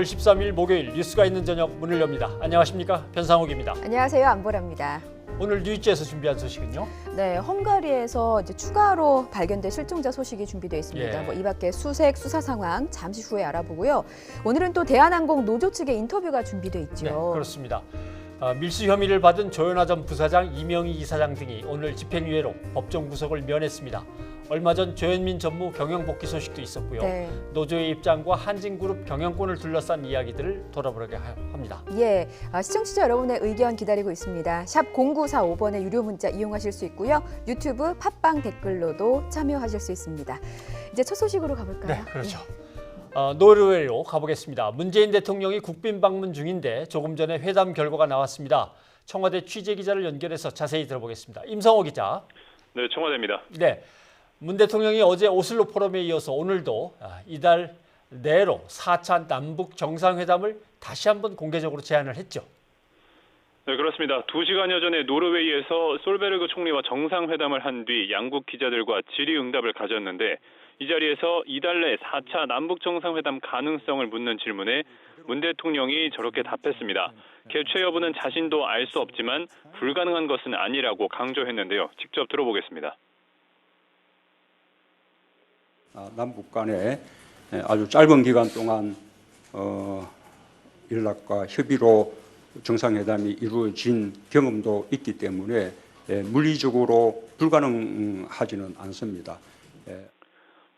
5월 13일 목요일 뉴스가 있는 저녁 문을 엽니다. 안녕하십니까? 변상욱입니다. 안녕하세요. 안보라입니다. 오늘 뉴스에서 준비한 소식은요? 네, 헝가리에서 이제 추가로 발견된 실종자 소식이 준비되어 있습니다. 예. 이 밖에 수색 수사 상황 잠시 후에 알아보고요. 오늘은 또 대한항공 노조 측의 인터뷰가 준비되어 있죠. 네, 그렇습니다. 밀수 혐의를 받은 조현아 전 부사장, 이명희 이사장 등이 오늘 집행유예로 법정 구속을 면했습니다. 얼마 전 조현민 전무 경영복귀 소식도 있었고요. 네. 노조의 입장과 한진그룹 경영권을 둘러싼 이야기들을 돌아보려고 합니다. 예, 시청자 여러분의 의견 기다리고 있습니다. 샵 0945번의 유료 문자 이용하실 수 있고요. 유튜브 팟빵 댓글로도 참여하실 수 있습니다. 이제 첫 소식으로 가볼까요? 네, 그렇죠. 노르웨이로 가보겠습니다. 문재인 대통령이 국빈 방문 중인데 조금 전에 회담 결과가 나왔습니다. 청와대 취재기자를 연결해서 자세히 들어보겠습니다. 임성호 기자. 네, 청와대입니다. 네, 문 대통령이 어제 오슬로 포럼에 이어서 오늘도 이달 내로 4차 남북 정상회담을 다시 한번 공개적으로 제안을 했죠. 네, 그렇습니다. 2시간여 전에 노르웨이에서 솔베르그 총리와 정상회담을 한 뒤 양국 기자들과 질의응답을 가졌는데 이 자리에서 이달 내 4차 남북 정상회담 가능성을 묻는 질문에 문 대통령이 저렇게 답했습니다. 개최 여부는 자신도 알 수 없지만 불가능한 것은 아니라고 강조했는데요. 직접 들어보겠습니다. 남북 간에 아주 짧은 기간 동안 연락과 협의로 정상회담이 이루어진 경험도 있기 때문에 물리적으로 불가능하지는 않습니다.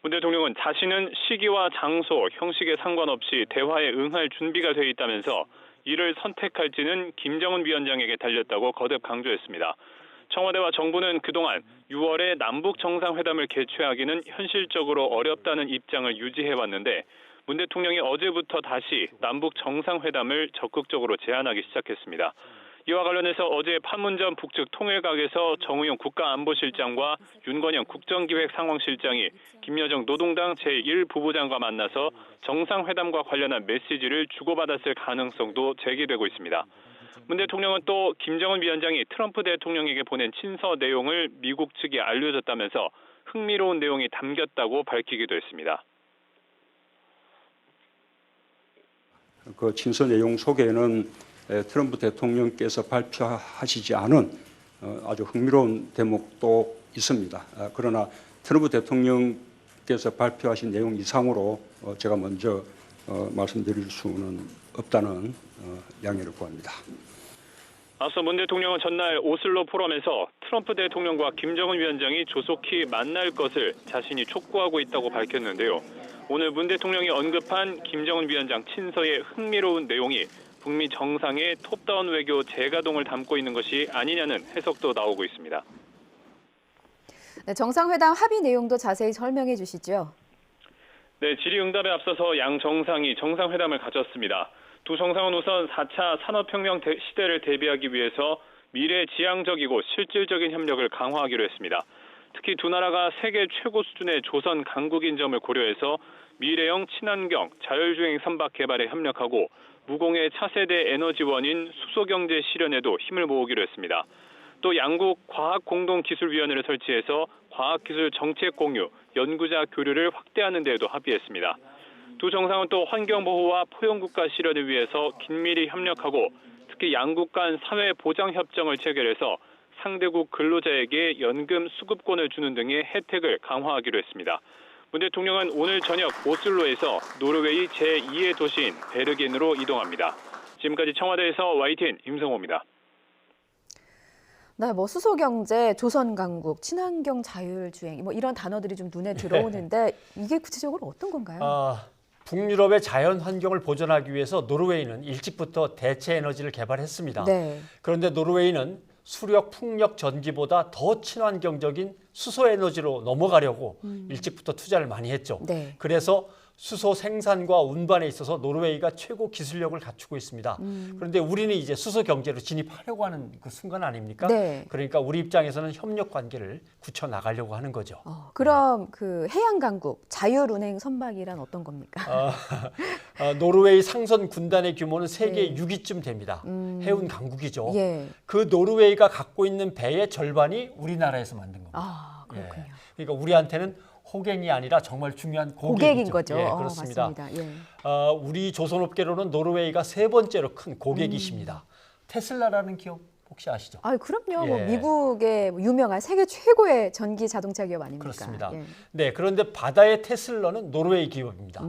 문 대통령은 자신은 시기와 장소, 형식에 상관없이 대화에 응할 준비가 돼 있다면서 이를 선택할지는 김정은 위원장에게 달렸다고 거듭 강조했습니다. 청와대와 정부는 그동안 6월에 남북 정상회담을 개최하기는 현실적으로 어렵다는 입장을 유지해왔는데 문 대통령이 어제부터 다시 남북 정상회담을 적극적으로 제안하기 시작했습니다. 이와 관련해서 어제 판문점 북측 통일각에서 정의용 국가안보실장과 윤건영 국정기획상황실장이 김여정 노동당 제1부부장과 만나서 정상회담과 관련한 메시지를 주고받았을 가능성도 제기되고 있습니다. 문 대통령은 또 김정은 위원장이 트럼프 대통령에게 보낸 친서 내용을 미국 측이 알려줬다면서 흥미로운 내용이 담겼다고 밝히기도 했습니다. 그 친서 내용 속에는 트럼프 대통령께서 발표하시지 않은 아주 흥미로운 대목도 있습니다. 그러나 트럼프 대통령께서 발표하신 내용 이상으로 제가 먼저 말씀드릴 수는 없다는 양해를 구합니다. 앞서 문 대통령은 전날 오슬로 포럼에서 트럼프 대통령과 김정은 위원장이 조속히 만날 것을 자신이 촉구하고 있다고 밝혔는데요. 오늘 문 대통령이 언급한 김정은 위원장 친서의 흥미로운 내용이 북미 정상의 톱다운 외교 재가동을 담고 있는 것이 아니냐는 해석도 나오고 있습니다. 네, 정상회담 합의 내용도 자세히 설명해 주시죠. 네, 질의응답에 앞서서 양 정상이 정상회담을 가졌습니다. 두 정상은 우선 4차 산업혁명 시대를 대비하기 위해서 미래지향적이고 실질적인 협력을 강화하기로 했습니다. 특히 두 나라가 세계 최고 수준의 조선 강국인 점을 고려해서 미래형 친환경 자율주행 선박 개발에 협력하고 무공해 차세대 에너지원인 수소경제 실현에도 힘을 모으기로 했습니다. 또 양국 과학공동기술위원회를 설치해서 과학기술 정책 공유, 연구자 교류를 확대하는 데에도 합의했습니다. 두 정상은 또 환경보호와 포용국가 실현을 위해서 긴밀히 협력하고 특히 양국 간 사회보장협정을 체결해서 상대국 근로자에게 연금 수급권을 주는 등의 혜택을 강화하기로 했습니다. 문 대통령은 오늘 저녁 오슬로에서 노르웨이 제2의 도시인 베르겐으로 이동합니다. 지금까지 청와대에서 YTN 임성호입니다. 네, 수소경제, 조선강국, 친환경 자율주행 이런 단어들이 좀 눈에 들어오는데 이게 구체적으로 어떤 건가요? 북유럽의 자연 환경을 보존하기 위해서 노르웨이는 일찍부터 대체 에너지를 개발했습니다. 네. 그런데 노르웨이는 수력, 풍력, 전기보다 더 친환경적인 수소 에너지로 넘어가려고 일찍부터 투자를 많이 했죠. 네. 그래서 수소 생산과 운반에 있어서 노르웨이가 최고 기술력을 갖추고 있습니다. 그런데 우리는 이제 수소 경제로 진입하려고 하는 그 순간 아닙니까? 네. 그러니까 우리 입장에서는 협력 관계를 굳혀 나가려고 하는 거죠. 그럼 그 해양강국, 자율운행 선박이란 어떤 겁니까? 노르웨이 상선 군단의 규모는 세계 네. 6위쯤 됩니다. 해운 강국이죠. 예. 그 노르웨이가 갖고 있는 배의 절반이 우리나라에서 만든 겁니다. 그렇군요. 그러니까 우리한테는 호갱이 아니라 정말 중요한 고객인 고객이죠. 거죠. 예, 그렇습니다. 맞습니다. 예. 우리 조선업계로는 노르웨이가 세 번째로 큰 고객이십니다. 테슬라라는 기업 혹시 아시죠? 아, 그럼요. 뭐 예. 미국의 유명한 세계 최고의 전기 자동차 기업 아닙니까? 그렇습니다. 예. 네, 그런데 바다의 테슬라는 노르웨이 기업입니다.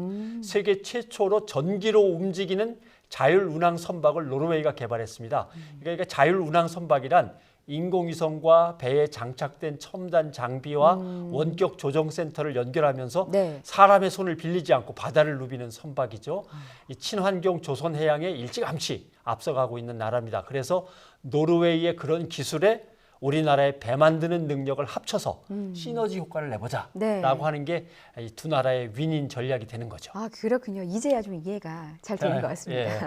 세계 최초로 전기로 움직이는 자율운항 선박을 노르웨이가 개발했습니다. 그러니까 자율운항 선박이란 인공위성과 배에 장착된 첨단 장비와 원격 조정 센터를 연결하면서 네. 사람의 손을 빌리지 않고 바다를 누비는 선박이죠. 이 친환경 조선 해양에 일찌감치 앞서가고 있는 나라입니다. 그래서 노르웨이의 그런 기술에 우리나라의 배 만드는 능력을 합쳐서 시너지 효과를 내보자라고 네. 하는 게 이 두 나라의 윈윈 전략이 되는 거죠. 아, 그렇군요. 이제야 좀 이해가 잘 되는 것 같습니다. 예.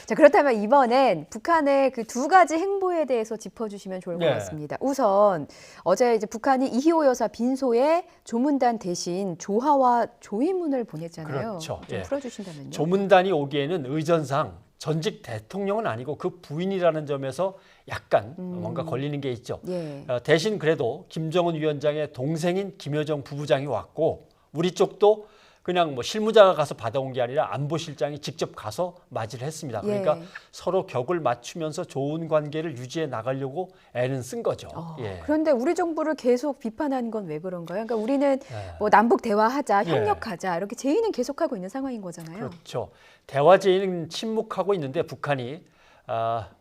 자, 그렇다면 이번엔 북한의 그 두 가지 행보에 대해서 짚어주시면 좋을 것 네. 같습니다. 우선 어제 이제 북한이 이희호 여사 빈소에 조문단 대신 조하와 조의문을 보냈잖아요. 그렇죠. 좀 예. 풀어주신다면요. 조문단이 오기에는 의전상 전직 대통령은 아니고 그 부인이라는 점에서 약간 뭔가 걸리는 게 있죠. 예. 대신 그래도 김정은 위원장의 동생인 김여정 부부장이 왔고 우리 쪽도 그냥 뭐 실무자가 가서 받아온 게 아니라 안보실장이 직접 가서 맞이를 했습니다. 그러니까 예. 서로 격을 맞추면서 좋은 관계를 유지해 나가려고 애는 쓴 거죠. 예. 그런데 우리 정부를 계속 비판하는 건 왜 그런가요? 그러니까 우리는 예. 뭐 남북 대화하자, 예. 협력하자 이렇게 제의는 계속하고 있는 상황인 거잖아요. 그렇죠. 대화 제의는 침묵하고 있는데 북한이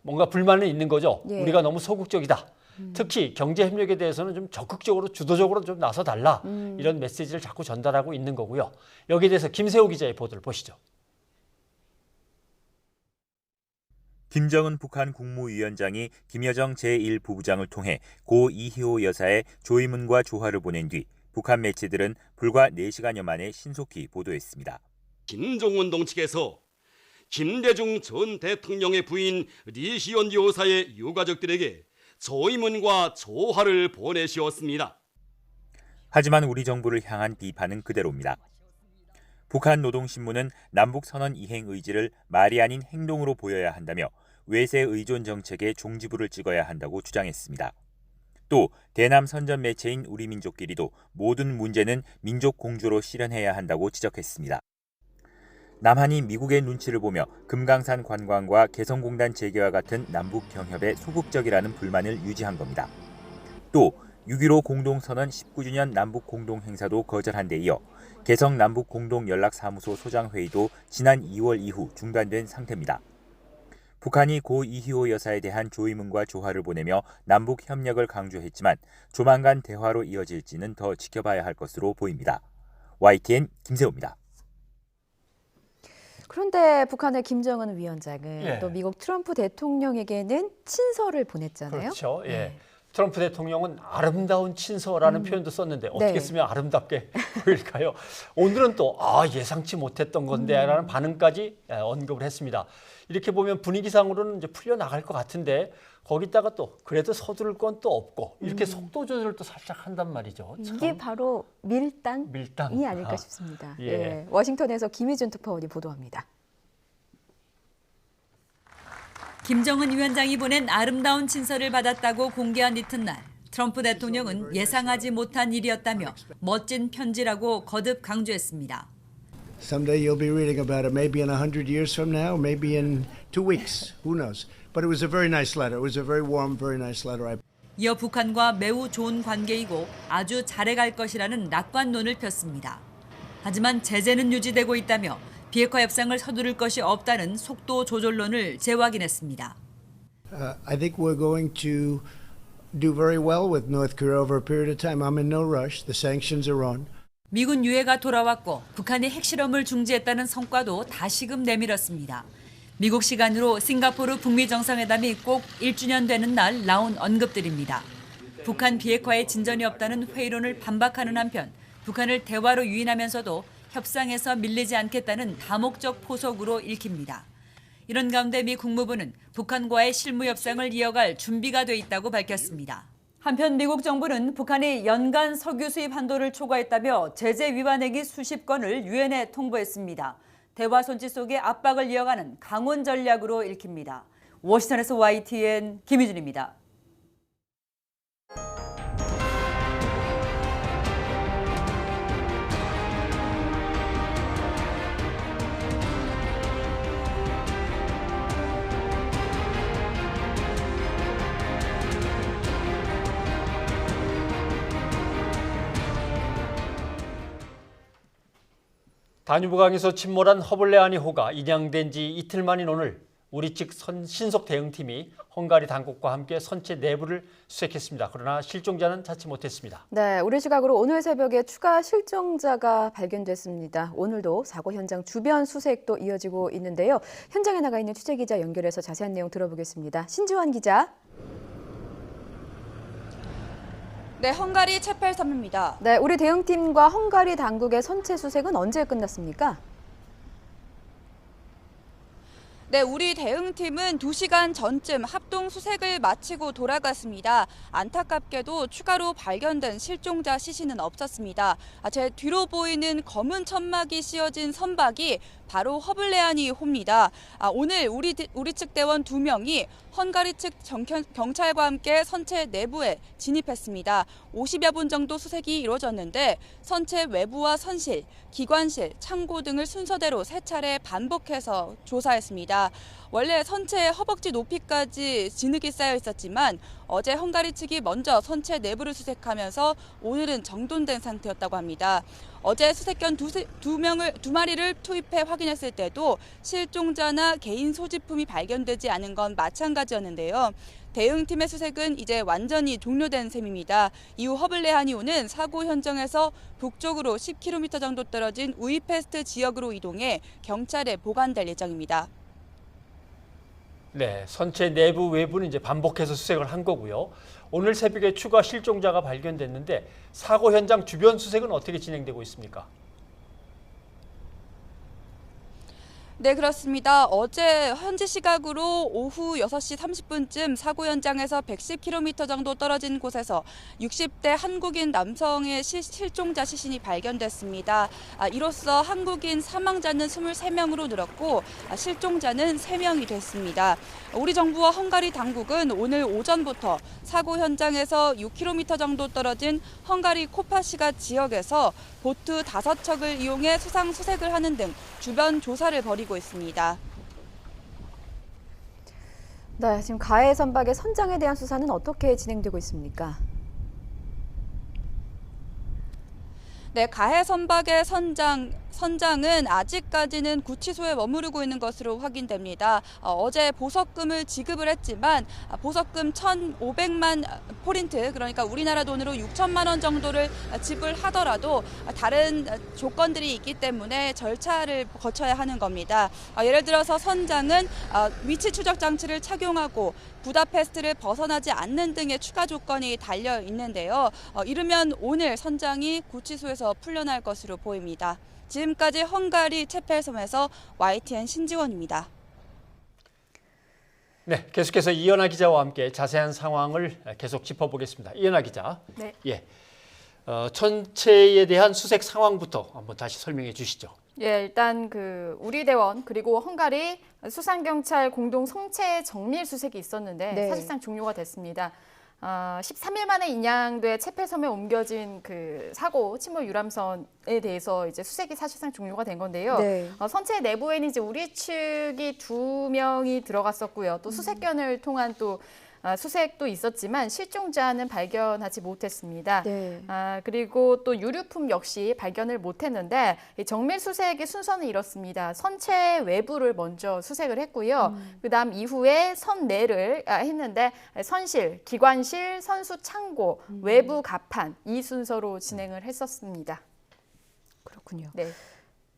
뭔가 불만은 있는 거죠. 예. 우리가 너무 소극적이다. 특히 경제 협력에 대해서는 좀 적극적으로 주도적으로 좀 나서 달라. 이런 메시지를 자꾸 전달하고 있는 거고요. 여기에 대해서 김세호 기자의 보도를 보시죠. 김정은 북한 국무위원장이 김여정 제1부부장을 통해 고 이희호 여사의 조의문과 조화를 보낸 뒤 북한 매체들은 불과 4시간여 만에 신속히 보도했습니다. 김정은 동측에서 김대중 전 대통령의 부인 리시온 여사의 유가족들에게 조의문과 조화를 보내시었습니다. 하지만 우리 정부를 향한 비판은 그대로입니다. 북한 노동신문은 남북선언 이행 의지를 말이 아닌 행동으로 보여야 한다며 외세 의존 정책에 종지부를 찍어야 한다고 주장했습니다. 또 대남 선전 매체인 우리민족끼리도 모든 문제는 민족 공조로 실현해야 한다고 지적했습니다. 남한이 미국의 눈치를 보며 금강산 관광과 개성공단 재개와 같은 남북 경협에 소극적이라는 불만을 유지한 겁니다. 또 6.15 공동선언 19주년 남북 공동행사도 거절한 데 이어 개성 남북 공동연락사무소 소장회의도 지난 2월 이후 중단된 상태입니다. 북한이 고 이희호 여사에 대한 조의문과 조화를 보내며 남북 협력을 강조했지만 조만간 대화로 이어질지는 더 지켜봐야 할 것으로 보입니다. YTN 김세호입니다. 그런데 북한의 김정은 위원장은 예. 또 미국 트럼프 대통령에게는 친서를 보냈잖아요. 그렇죠. 예. 네. 트럼프 대통령은 아름다운 친서라는 표현도 썼는데 어떻게 네. 쓰면 아름답게 보일까요? 오늘은 또 예상치 못했던 건데라는 반응까지 언급을 했습니다. 이렇게 보면 분위기상으로는 이제 풀려 나갈 것 같은데 거기다가 또 그래도 서두를 건 또 없고 이렇게 속도 조절을 또 살짝 한단 말이죠. 참. 이게 바로 밀당이 밀당. 아닐까 싶습니다. 예. 예. 워싱턴에서 김희준 특파원이 보도합니다. 김정은 위원장이 보낸 아름다운 친서를 받았다고 공개한 이튿날 트럼프 대통령은 예상하지 못한 일이었다며 멋진 편지라고 거듭 강조했습니다. Someday you'll be reading about it, maybe in 100 years from now, maybe in 2 weeks, who knows. But it was a very nice letter. It was a very warm, very nice letter. 이어 북한과 매우 좋은 관계이고 아주 잘해갈 것이라는 낙관론을 폈습니다. 하지만 제재는 유지되고 있다며 비핵화 협상을 서두를 것이 없다는 속도 조절론을 재확인했습니다. I think we're going to do very well with North Korea over a period of time. I'm in no rush. The sanctions are on. 미군 유해가 돌아왔고 북한이 핵실험을 중지했다는 성과도 다시금 내밀었습니다. 미국 시간으로 싱가포르 북미 정상회담이 꼭 1주년 되는 날 나온 언급들입니다. 북한 비핵화에 진전이 없다는 회의론을 반박하는 한편 북한을 대화로 유인하면서도 협상에서 밀리지 않겠다는 다목적 포석으로 읽힙니다. 이런 가운데 미 국무부는 북한과의 실무 협상을 이어갈 준비가 돼 있다고 밝혔습니다. 한편 미국 정부는 북한이 연간 석유 수입 한도를 초과했다며 제재 위반 행위 수십 건을 유엔에 통보했습니다. 대화 손짓 속에 압박을 이어가는 강원 전략으로 읽힙니다. 워싱턴에서 YTN 김희준입니다. 다뉴브강에서 침몰한 허블레아니 호가 인양된 지 이틀 만인 오늘 우리 측 신속 대응팀이 헝가리 당국과 함께 선체 내부를 수색했습니다. 그러나 실종자는 찾지 못했습니다. 네, 우리 시각으로 오늘 새벽에 추가 실종자가 발견됐습니다. 오늘도 사고 현장 주변 수색도 이어지고 있는데요. 현장에 나가 있는 취재기자 연결해서 자세한 내용 들어보겠습니다. 신지환 기자. 네, 헝가리 체펠섬입니다. 네, 우리 대응팀과 헝가리 당국의 선체 수색은 언제 끝났습니까? 네, 우리 대응팀은 2시간 전쯤 합동 수색을 마치고 돌아갔습니다. 안타깝게도 추가로 발견된 실종자 시신은 없었습니다. 제 뒤로 보이는 검은 천막이 씌어진 선박이 바로 허블레아니 호입니다. 오늘 우리 측 대원 2명이 헝가리 측 경찰과 함께 선체 내부에 진입했습니다. 50여 분 정도 수색이 이루어졌는데 선체 외부와 선실, 기관실, 창고 등을 순서대로 3차례 반복해서 조사했습니다. 원래 선체의 허벅지 높이까지 진흙이 쌓여 있었지만 어제 헝가리 측이 먼저 선체 내부를 수색하면서 오늘은 정돈된 상태였다고 합니다. 어제 수색견 두 마리를 투입해 확인했을 때도 실종자나 개인 소지품이 발견되지 않은 건 마찬가지였는데요. 대응팀의 수색은 이제 완전히 종료된 셈입니다. 이후 허블레아니호는 사고 현장에서 북쪽으로 10km 정도 떨어진 우이페스트 지역으로 이동해 경찰에 보관될 예정입니다. 네, 선체 내부 외부는 이제 반복해서 수색을 한 거고요. 오늘 새벽에 추가 실종자가 발견됐는데 사고 현장 주변 수색은 어떻게 진행되고 있습니까? 네, 그렇습니다. 어제 현지 시각으로 오후 6시 30분쯤 사고 현장에서 110km 정도 떨어진 곳에서 60대 한국인 남성의 실종자 시신이 발견됐습니다. 이로써 한국인 사망자는 23명으로 늘었고 실종자는 3명이 됐습니다. 우리 정부와 헝가리 당국은 오늘 오전부터 사고 현장에서 6km 정도 떨어진 헝가리 코파시가 지역에서 보트 5척을 이용해 수상 수색을 하는 등 주변 조사를 벌이고 있습니다. 네, 지금 가해 선박의 선장에 대한 수사는 어떻게 진행되고 있습니까? 네, 가해 선박의 선장은 아직까지는 구치소에 머무르고 있는 것으로 확인됩니다. 어제 보석금을 지급을 했지만 보석금 1,500만 포린트, 그러니까 우리나라 돈으로 6천만 원 정도를 지불하더라도 다른 조건들이 있기 때문에 절차를 거쳐야 하는 겁니다. 예를 들어서 선장은 위치 추적 장치를 착용하고 부다페스트를 벗어나지 않는 등의 추가 조건이 달려 있는데요. 이르면 오늘 선장이 구치소에서 풀려날 것으로 보입니다. 지금까지 헝가리 체펠섬에서 YTN 신지원입니다. 네, 계속해서 이연아 기자와 함께 자세한 상황을 계속 짚어보겠습니다. 이연아 기자. 네. 예. 전체에 대한 수색 상황부터 한번 다시 설명해 주시죠. 예, 일단 우리 대원 그리고 헝가리 수상경찰 공동 성체 정밀 수색이 있었는데 네. 사실상 종료가 됐습니다. 13일 만에 인양돼 체펠섬에 옮겨진 사고 침몰 유람선에 대해서 이제 수색이 사실상 종료가 된 건데요. 네. 선체 내부에는 이제 우리 측이 2명이 들어갔었고요. 또 수색견을 통한 또 수색도 있었지만 실종자는 발견하지 못했습니다. 네. 그리고 또 유류품 역시 발견을 못했는데 정밀 수색의 순서는 이렇습니다. 선체 외부를 먼저 수색을 했고요. 그다음 이후에 선내를 했는데 선실, 기관실, 선수 창고, 외부 갑판 이 순서로 진행을 했었습니다. 그렇군요. 네.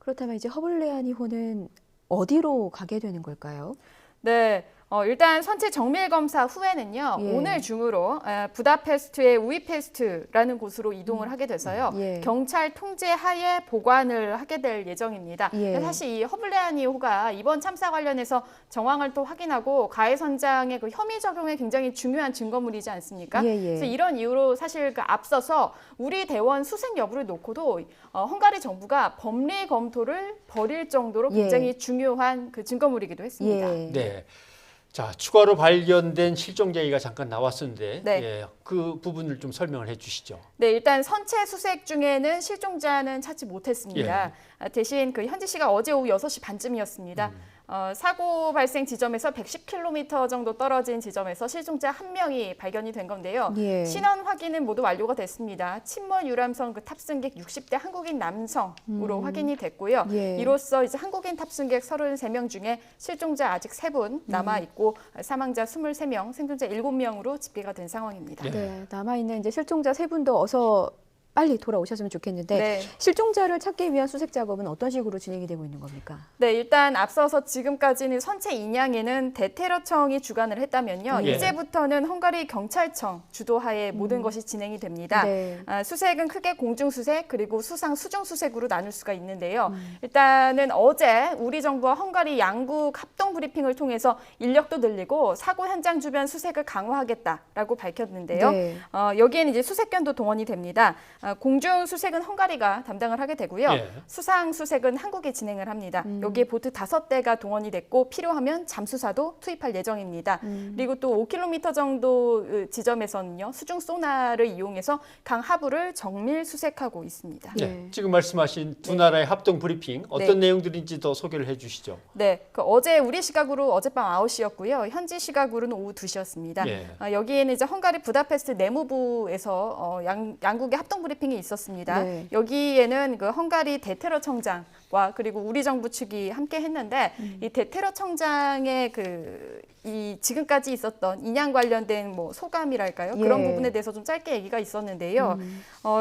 그렇다면 이제 허블레아니호는 어디로 가게 되는 걸까요? 네. 일단 선체 정밀 검사 후에는요. 예. 오늘 중으로 부다페스트의 우이페스트라는 곳으로 이동을 하게 돼서요. 예. 경찰 통제 하에 보관을 하게 될 예정입니다. 예. 사실 이 허블레아니호가 이번 참사 관련해서 정황을 또 확인하고 가해 선장의 혐의 적용에 굉장히 중요한 증거물이지 않습니까? 예, 예. 그래서 이런 이유로 사실 앞서서 우리 대원 수색 여부를 놓고도 헝가리 정부가 법리 검토를 벌일 정도로 예. 굉장히 중요한 증거물이기도 했습니다. 예. 네. 자, 추가로 발견된 실종자 얘기가 잠깐 나왔었는데 네. 예, 그 부분을 좀 설명을 해 주시죠. 네, 일단 선체 수색 중에는 실종자는 찾지 못했습니다. 대신 현지 시각 어제 오후 6시 반쯤이었습니다. 사고 발생 지점에서 110km 정도 떨어진 지점에서 실종자 1명이 발견이 된 건데요. 예. 신원 확인은 모두 완료가 됐습니다. 친몰 유람선 그 탑승객 60대 한국인 남성으로 확인이 됐고요. 예. 이로써 이제 한국인 탑승객 33명 중에 실종자 아직 3분 남아 있고 사망자 23명, 생존자 7명으로 집계가 된 상황입니다. 네, 남아있는 이제 실종자 3분도 어서 빨리 돌아오셨으면 좋겠는데 네. 실종자를 찾기 위한 수색 작업은 어떤 식으로 진행이 되고 있는 겁니까? 네, 일단 앞서서 지금까지는 선체 인양에는 대테러청이 주관을 했다면요. 예. 이제부터는 헝가리 경찰청 주도하에 모든 것이 진행이 됩니다. 네. 수색은 크게 공중수색 그리고 수상 수중수색으로 나눌 수가 있는데요. 일단은 어제 우리 정부와 헝가리 양국 합동 브리핑을 통해서 인력도 늘리고 사고 현장 주변 수색을 강화하겠다라고 밝혔는데요. 네. 여기에는 이제 수색견도 동원이 됩니다. 공중 수색은 헝가리가 담당을 하게 되고요. 예. 수상 수색은 한국이 진행을 합니다. 여기에 보트 5대가 동원이 됐고 필요하면 잠수사도 투입할 예정입니다. 그리고 또 5km 정도 지점에서는요. 수중 소나를 이용해서 강 하부를 정밀 수색하고 있습니다. 네. 지금 말씀하신 두 나라의 합동 브리핑 어떤 내용들인지 더 소개를 해주시죠. 네, 어제 우리 시각으로 어젯밤 9시였고요. 현지 시각으로는 오후 2시였습니다. 예. 여기에는 이제 헝가리 부다페스트 내무부에서 양국의 합동 브리핑이 있었습니다. 네. 여기에는 그 헝가리 대테러청장과 그리고 우리 정부 측이 함께 했는데 이 대테러청장의 이 지금까지 있었던 인양 관련된 뭐 소감이랄까요? 그런 예. 부분에 대해서 좀 짧게 얘기가 있었는데요.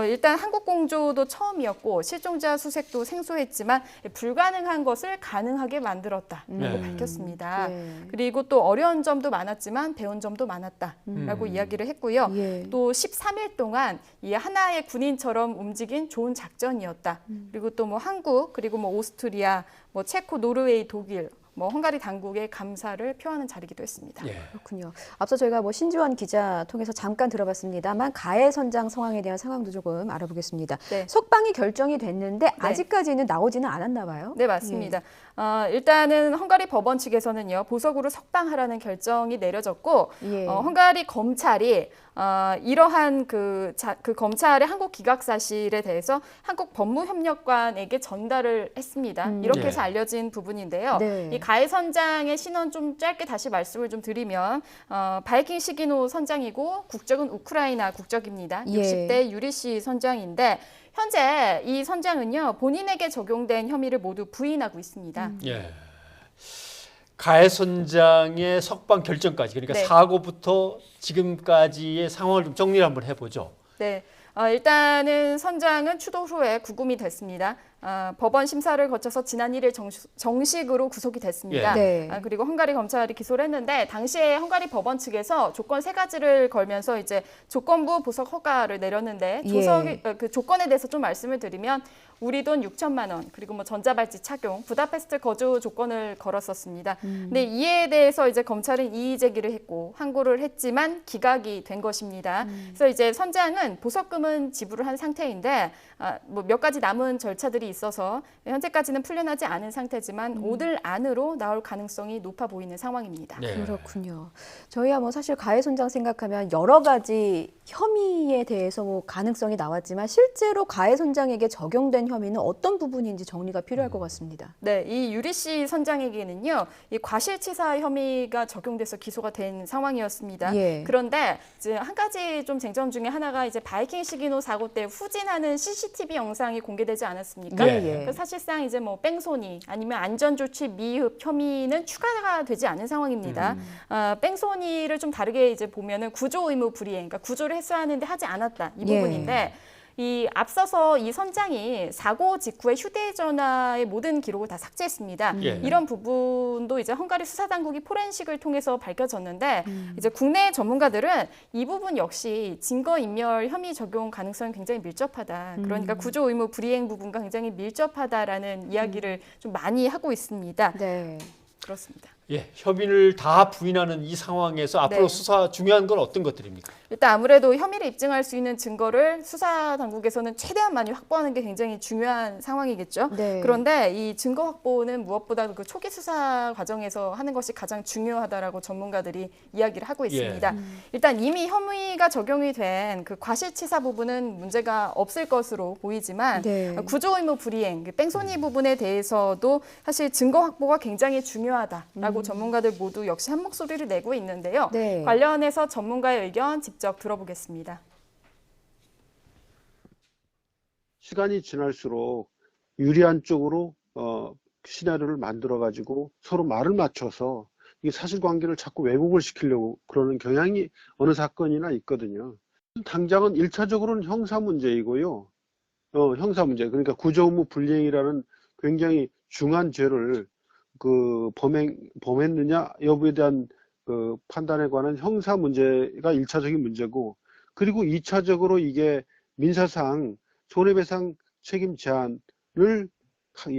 일단 한국 공조도 처음이었고 실종자 수색도 생소했지만 불가능한 것을 가능하게 만들었다라고 밝혔습니다. 예. 그리고 또 어려운 점도 많았지만 배운 점도 많았다라고 이야기를 했고요. 예. 또 13일 동안 이 하나의 군인처럼 움직인 좋은 작전이었다. 그리고 또 뭐 한국 그리고 뭐 오스트리아, 뭐 체코, 노르웨이, 독일 뭐 헝가리 당국에 감사를 표하는 자리기도 했습니다. 예. 그렇군요. 앞서 저희가 뭐 신지원 기자 통해서 잠깐 들어봤습니다만 가해 선장 상황에 대한 상황도 조금 알아보겠습니다. 네. 석방이 결정이 됐는데 아직까지는 나오지는 않았나 봐요. 네, 맞습니다. 일단은 헝가리 법원 측에서는요. 보석으로 석방하라는 결정이 내려졌고 예. 헝가리 검찰이 이러한 그 검찰의 한국 기각 사실에 대해서 한국 법무협력관에게 전달을 했습니다. 이렇게 네. 해서 알려진 부분인데요. 네. 이 가해 선장의 신원 좀 짧게 다시 말씀을 좀 드리면 바이킹 시기노 선장이고 국적은 우크라이나 국적입니다. 예. 60대 유리시 선장인데 현재 이 선장은요 본인에게 적용된 혐의를 모두 부인하고 있습니다. 예. 가해 선장의 석방 결정까지 그러니까 네. 사고부터 지금까지의 상황을 좀 정리를 한번 해보죠. 네, 일단은 선장은 추도 후에 구금이 됐습니다. 법원 심사를 거쳐서 지난 1일 정식으로 구속이 됐습니다. 예. 네. 그리고 헝가리 검찰이 기소를 했는데 당시에 헝가리 법원 측에서 조건 3가지를 걸면서 이제 조건부 보석 허가를 내렸는데 그 조건에 대해서 좀 말씀을 드리면 우리 돈 6천만 원 그리고 뭐 전자발찌 착용, 부다페스트 거주 조건을 걸었었습니다. 근데 이에 대해서 이제 검찰은 이의 제기를 했고 항고를 했지만 기각이 된 것입니다. 그래서 이제 선장은 보석금은 지불을 한 상태인데 뭐 몇 가지 남은 절차들이 있어서 현재까지는 풀려나지 않은 상태지만 오늘 안으로 나올 가능성이 높아 보이는 상황입니다. 네. 그렇군요. 저희야 뭐 사실 가해 선장 생각하면 여러 가지 혐의에 대해서 뭐 가능성이 나왔지만 실제로 가해 선장에게 적용된 혐의는 어떤 부분인지 정리가 필요할 것 같습니다. 네, 이 유리 씨 선장에게는요, 이 과실치사 혐의가 적용돼서 기소가 된 상황이었습니다. 예. 그런데 이제 한 가지 좀 쟁점 중에 하나가 이제 바이킹 시기노 사고 때 후진하는 CCTV 영상이 공개되지 않았습니까? 네. 예. 그러니까 사실상 이제 뭐 뺑소니 아니면 안전조치 미흡 혐의는 추가가 되지 않은 상황입니다. 뺑소니를 좀 다르게 이제 보면은 구조 의무 불이행, 그러니까 구조를 했어야 하는데 하지 않았다 이 부분인데. 이 앞서서 이 선장이 사고 직후에 휴대전화의 모든 기록을 다 삭제했습니다. 이런 부분도 이제 헝가리 수사당국이 포렌식을 통해서 밝혀졌는데 이제 국내 전문가들은 이 부분 역시 증거인멸 혐의 적용 가능성이 굉장히 밀접하다. 그러니까 구조 의무 불이행 부분과 굉장히 밀접하다라는 이야기를 좀 많이 하고 있습니다. 네. 그렇습니다. 예, 협의를 다 부인하는 이 상황에서 앞으로 네. 수사 중요한 건 어떤 것들입니까? 일단 아무래도 혐의를 입증할 수 있는 증거를 수사 당국에서는 최대한 많이 확보하는 게 굉장히 중요한 상황이겠죠. 네. 그런데 이 증거 확보는 무엇보다 그 초기 수사 과정에서 하는 것이 가장 중요하다라고 전문가들이 이야기를 하고 있습니다. 일단 이미 혐의가 적용이 된 그 과실치사 부분은 문제가 없을 것으로 보이지만 네. 구조 의무 불이행, 그 뺑소니 부분에 대해서도 사실 증거 확보가 굉장히 중요하다라고 전문가들 모두 역시 한 목소리를 내고 있는데요. 네. 관련해서 전문가의 의견 직접 들어보겠습니다. 시간이 지날수록 유리한 쪽으로 시나리오를 만들어 가지고 서로 말을 맞춰서 이 사실관계를 자꾸 왜곡을 시키려고 그러는 경향이 어느 사건이나 있거든요. 당장은 1차적으로는 형사 문제이고요. 형사 문제. 그러니까 구조의무 불이행이라는 굉장히 중한 죄를 범했느냐 여부에 대한 그 판단에 관한 형사 문제가 1차적인 문제고, 그리고 2차적으로 이게 민사상 손해배상 책임 제한을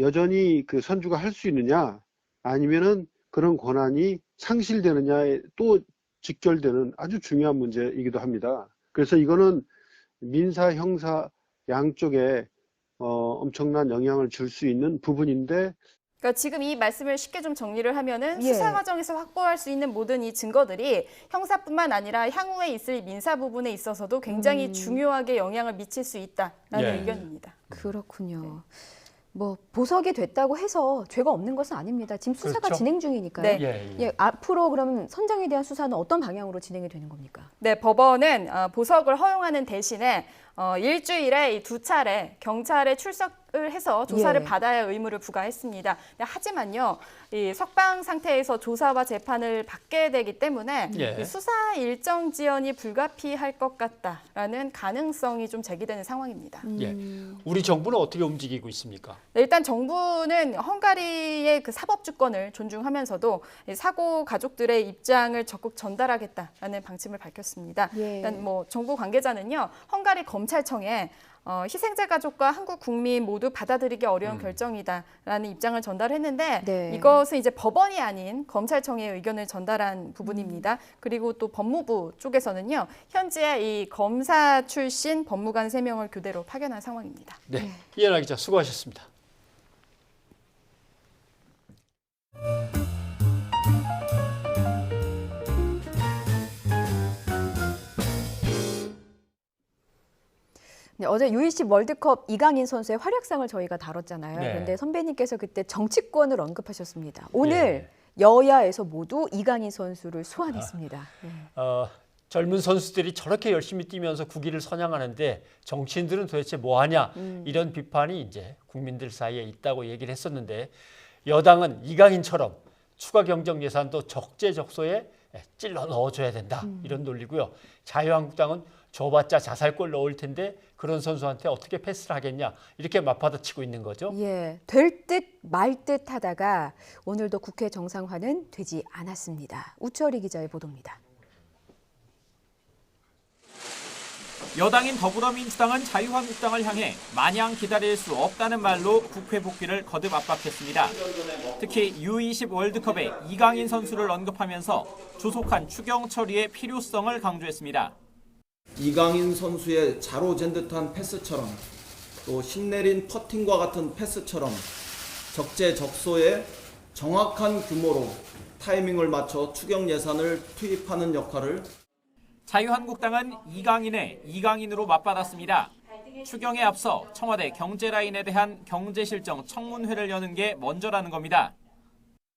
여전히 그 선주가 할 수 있느냐 아니면은 그런 권한이 상실되느냐에 또 직결되는 아주 중요한 문제이기도 합니다. 그래서 이거는 민사, 형사 양쪽에 엄청난 영향을 줄 수 있는 부분인데, 그러니까 지금 이 말씀을 쉽게 좀 정리를 하면은 예. 수사 과정에서 확보할 수 있는 모든 이 증거들이 형사뿐만 아니라 향후에 있을 민사 부분에 있어서도 굉장히 중요하게 영향을 미칠 수 있다라는 예. 의견입니다. 그렇군요. 뭐 보석이 됐다고 해서 죄가 없는 것은 아닙니다. 지금 수사가 그렇죠. 진행 중이니까요. 네. 예, 앞으로 그럼 선장에 대한 수사는 어떤 방향으로 진행이 되는 겁니까? 네, 법원은 보석을 허용하는 대신에 일주일에 이 2차례 경찰에 출석을 해서 조사를 예. 받아야 할 의무를 부과했습니다. 하지만요, 이 석방 상태에서 조사와 재판을 받게 되기 때문에 예. 이 수사 일정 지연이 불가피할 것 같다라는 가능성이 좀 제기되는 상황입니다. 예. 우리 정부는 어떻게 움직이고 있습니까? 네, 일단 정부는 헝가리의 그 사법 주권을 존중하면서도 이 사고 가족들의 입장을 적극 전달하겠다라는 방침을 밝혔습니다. 예. 일단 뭐 정부 관계자는요, 헝가리 검찰청에 희생자 가족과 한국 국민 모두 받아들이기 어려운 결정이다라는 입장을 전달했는데 네. 이것은 이제 법원이 아닌 검찰청의 의견을 전달한 부분입니다. 그리고 또 법무부 쪽에서는요, 현재 이 검사 출신 법무관 3명을 교대로 파견한 상황입니다. 네, 이현아 기자 수고하셨습니다. 네, 어제 U20 월드컵 이강인 선수의 활약상을 저희가 다뤘잖아요. 네. 그런데 선배님께서 그때 정치권을 언급하셨습니다. 오늘 예. 여야에서 모두 이강인 선수를 소환했습니다. 네. 젊은 선수들이 저렇게 열심히 뛰면서 국위를 선양하는데 정치인들은 도대체 뭐하냐 이런 비판이 이제 국민들 사이에 있다고 얘기를 했었는데, 여당은 이강인처럼 추가 경정 예산도 적재적소에 찔러 넣어줘야 된다 이런 논리고요. 자유한국당은 줘봤자 자살골 넣을 텐데 그런 선수한테 어떻게 패스를 하겠냐 이렇게 맞받아치고 있는 거죠. 예, 될 듯 말 듯 하다가 오늘도 국회 정상화는 되지 않았습니다. 우철희 기자의 보도입니다. 여당인 더불어민주당은 자유한국당을 향해 마냥 기다릴 수 없다는 말로 국회 복귀를 거듭 압박했습니다. 특히 U20 월드컵에 이강인 선수를 언급하면서 조속한 추경 처리의 필요성을 강조했습니다. 이강인 선수의 자로잰 듯한 패스처럼 또 신내린 퍼팅과 같은 패스처럼 적재적소에 정확한 규모로 타이밍을 맞춰 추경 예산을 투입하는 역할을 자유한국당은 이강인의 이강인으로 맞받았습니다. 추경에 앞서 청와대 경제라인에 대한 경제실정 청문회를 여는 게 먼저라는 겁니다.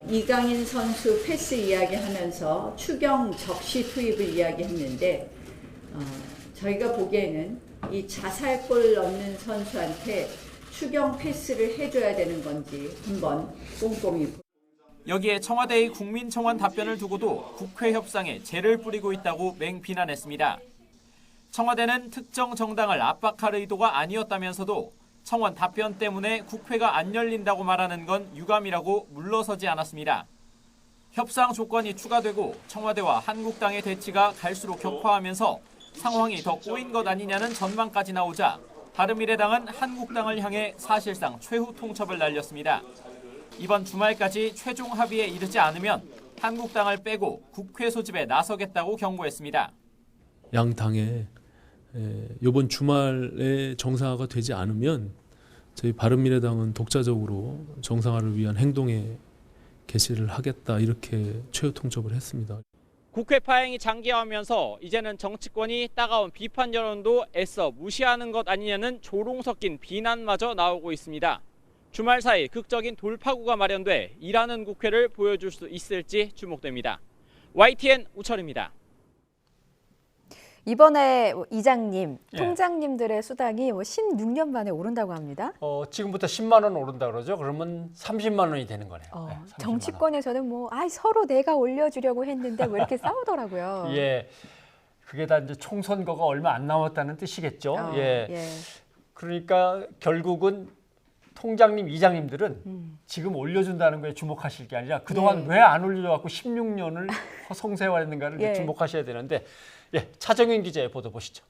이강인 선수 패스 이야기하면서 추경 적시 투입을 이야기했는데 저희가 보기에는 이 자살골 넣는 선수한테 추경 패스를 해줘야 되는 건지 한번 꼼꼼히. 여기에 청와대의 국민청원 답변을 두고도 국회 협상에 재를 뿌리고 있다고 맹비난했습니다. 청와대는 특정 정당을 압박할 의도가 아니었다면서도 청원 답변 때문에 국회가 안 열린다고 말하는 건 유감이라고 물러서지 않았습니다. 협상 조건이 추가되고 청와대와 한국당의 대치가 갈수록 격화하면서 상황이 더 꼬인 것 아니냐는 전망까지 나오자 바른미래당은 한국당을 향해 사실상 최후 통첩을 날렸습니다. 이번 주말까지 최종 합의에 이르지 않으면 한국당을 빼고 국회 소집에 나서겠다고 경고했습니다. 양 당에 이번 주말에 정상화가 되지 않으면 저희 바른미래당은 독자적으로 정상화를 위한 행동에 개시를 하겠다 이렇게 최후 통첩을 했습니다. 국회 파행이 장기화하면서 이제는 정치권이 따가운 비판 여론도 애써 무시하는 것 아니냐는 조롱 섞인 비난마저 나오고 있습니다. 주말 사이 극적인 돌파구가 마련돼 일하는 국회를 보여줄 수 있을지 주목됩니다. YTN 우철입니다. 이번에 이장님, 예. 통장님들의 수당이 16년 만에 오른다고 합니다. 지금부터 10만 원 오른다 그러죠. 그러면 30만 원이 되는 거네요. 네, 30만 원. 정치권에서는 서로 내가 올려주려고 했는데 왜 이렇게 싸우더라고요. 예, 그게 다 이제 총선거가 얼마 안 남았다는 뜻이겠죠. 예. 그러니까 결국은 통장님, 이장님들은 지금 올려준다는 거에 주목하실 게 아니라 그동안 왜 안 올려갖고 16년을 허송세월했는가를 주목하셔야 되는데, 차정윤 기자의 보도 보시죠.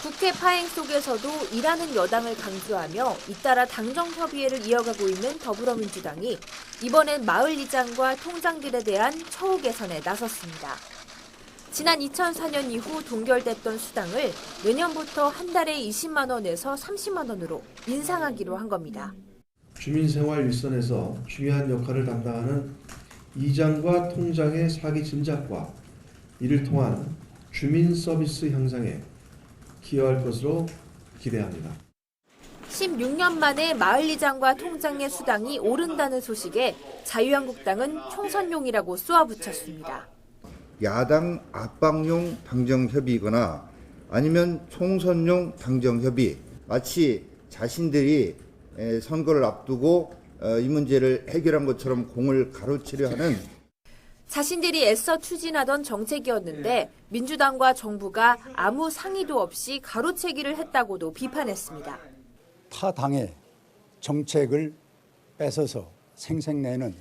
국회 파행 속에서도 일하는 여당을 강조하며 잇따라 당정 협의회를 이어가고 있는 더불어민주당이 이번엔 마을이장과 통장들에 대한 처우 개선에 나섰습니다. 지난 2004년 이후 동결됐던 수당을 내년부터 한 달에 20만 원에서 30만 원으로 인상하기로 한 겁니다. 주민생활 일선에서 중요한 역할을 담당하는 이장과 통장의 사기 진작과 이를 통한 주민 서비스 향상에 기여할 것으로 기대합니다. 16년 만에 마을이장과 통장의 수당이 오른다는 소식에 자유한국당은 총선용이라고 쏘아붙였습니다. 야당 압박용 당정협의거나 아니면 총선용 당정협의, 마치 자신들이 선거를 앞두고 이 문제를 해결한 것처럼 공을 가로채려 하는, 자신들이 애써 추진하던 정책이었는데 민주당과 정부가 아무 상의도 없이 가로채기를 했다고도 비판했습니다. 타 당의 정책을 뺏어서 생색내는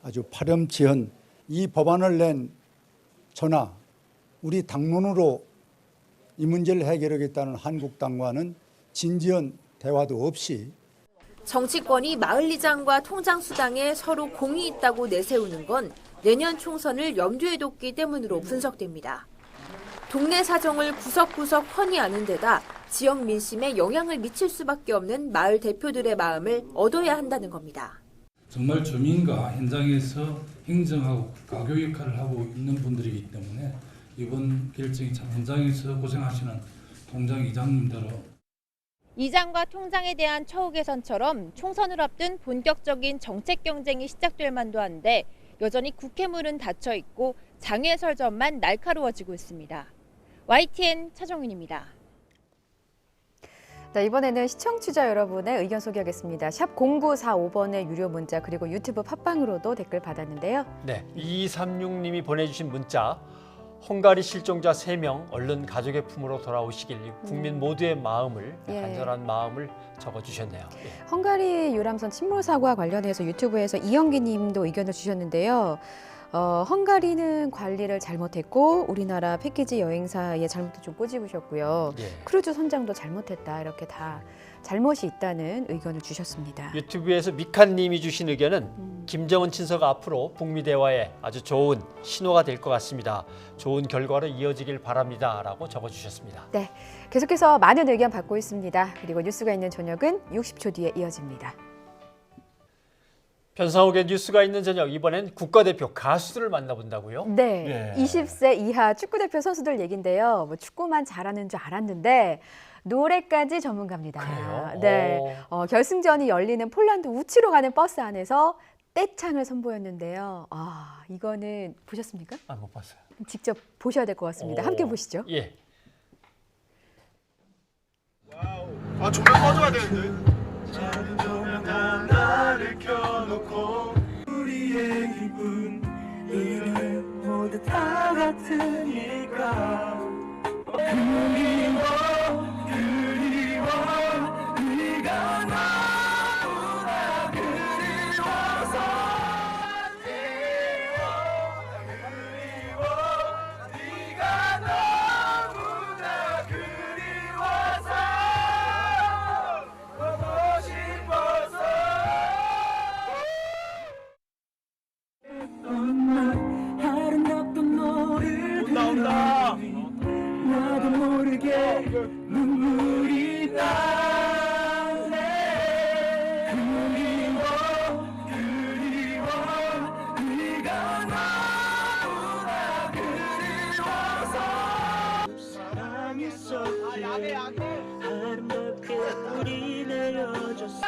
아주 파렴치한 이 법안을 낸 저나 우리 당론으로 이 문제를 해결하겠다는 한국당과는 진지한 대화도 없이 정치권이 마을이장과 통장 수당에 서로 공이 있다고 내세우는 건 내년 총선을 염두에 뒀기 때문으로 분석됩니다. 동네 사정을 구석구석 훤히 아는 데다 지역 민심에 영향을 미칠 수밖에 없는 마을 대표들의 마음을 얻어야 한다는 겁니다. 정말 주민과 현장에서 행정하고 가교 역할을 하고 있는 분들이기 때문에 이번 결정이 참 현장에서 고생하시는 통장 이장님들로 이장과 통장에 대한 처우 개선처럼 총선을 앞둔 본격적인 정책 경쟁이 시작될 만도 한데 여전히 국회문은 닫혀 있고 장외설전만 날카로워지고 있습니다. YTN 차정윤입니다. 자, 이번에는 시청자 여러분의 의견 소개하겠습니다. 샵 0945번의 유료 문자 그리고 유튜브 팟빵으로도 댓글 받았는데요. 네, 2236님이 보내주신 문자. 헝가리 실종자 3명 얼른 가족의 품으로 돌아오시길 국민 모두의 마음을 간절한 마음을 적어주셨네요. 헝가리 유람선 침몰 사고와 관련해서 유튜브에서 이영기 님도 의견을 주셨는데요. 헝가리는 관리를 잘못했고 우리나라 패키지 여행사의 잘못도 좀 꼬집으셨고요. 크루즈 선장도 잘못했다. 이렇게 다 잘못이 있다는 의견을 주셨습니다. 유튜브에서 미칸 님이 주신 의견은 김정은 친서가 앞으로 북미 대화에 아주 좋은 신호가 될 것 같습니다. 좋은 결과로 이어지길 바랍니다. 라고 적어주셨습니다. 네, 계속해서 많은 의견 받고 있습니다. 그리고 뉴스가 있는 저녁은 60초 뒤에 이어집니다. 변상욱의 뉴스가 있는 저녁, 이번엔 국가대표 가수들을 만나본다고요? 네, 20세 이하 축구대표 선수들 얘긴데요. 축구만 잘하는 줄 알았는데 노래까지 전문가입니다. 그래요? 네, 결승전이 열리는 폴란드 우치로 가는 버스 안에서 떼창을 선보였는데요. 이거는 보셨습니까? 못 봤어요. 직접 보셔야 될 것 같습니다. 함께 보시죠. 예. 조명 꺼줘야 되는데. 나를 켜놓고 우리의 기분을 모두 다 같으니까 그리워 네가 나보다 그리워서 그리워 네가 나보다 그리워서 보고 싶어 아름답던 너를 온다 나도 모르게 눈물이 나네 그리워 네가 너무나 그리워서 사랑했었지 아름답게 우리 내려줬어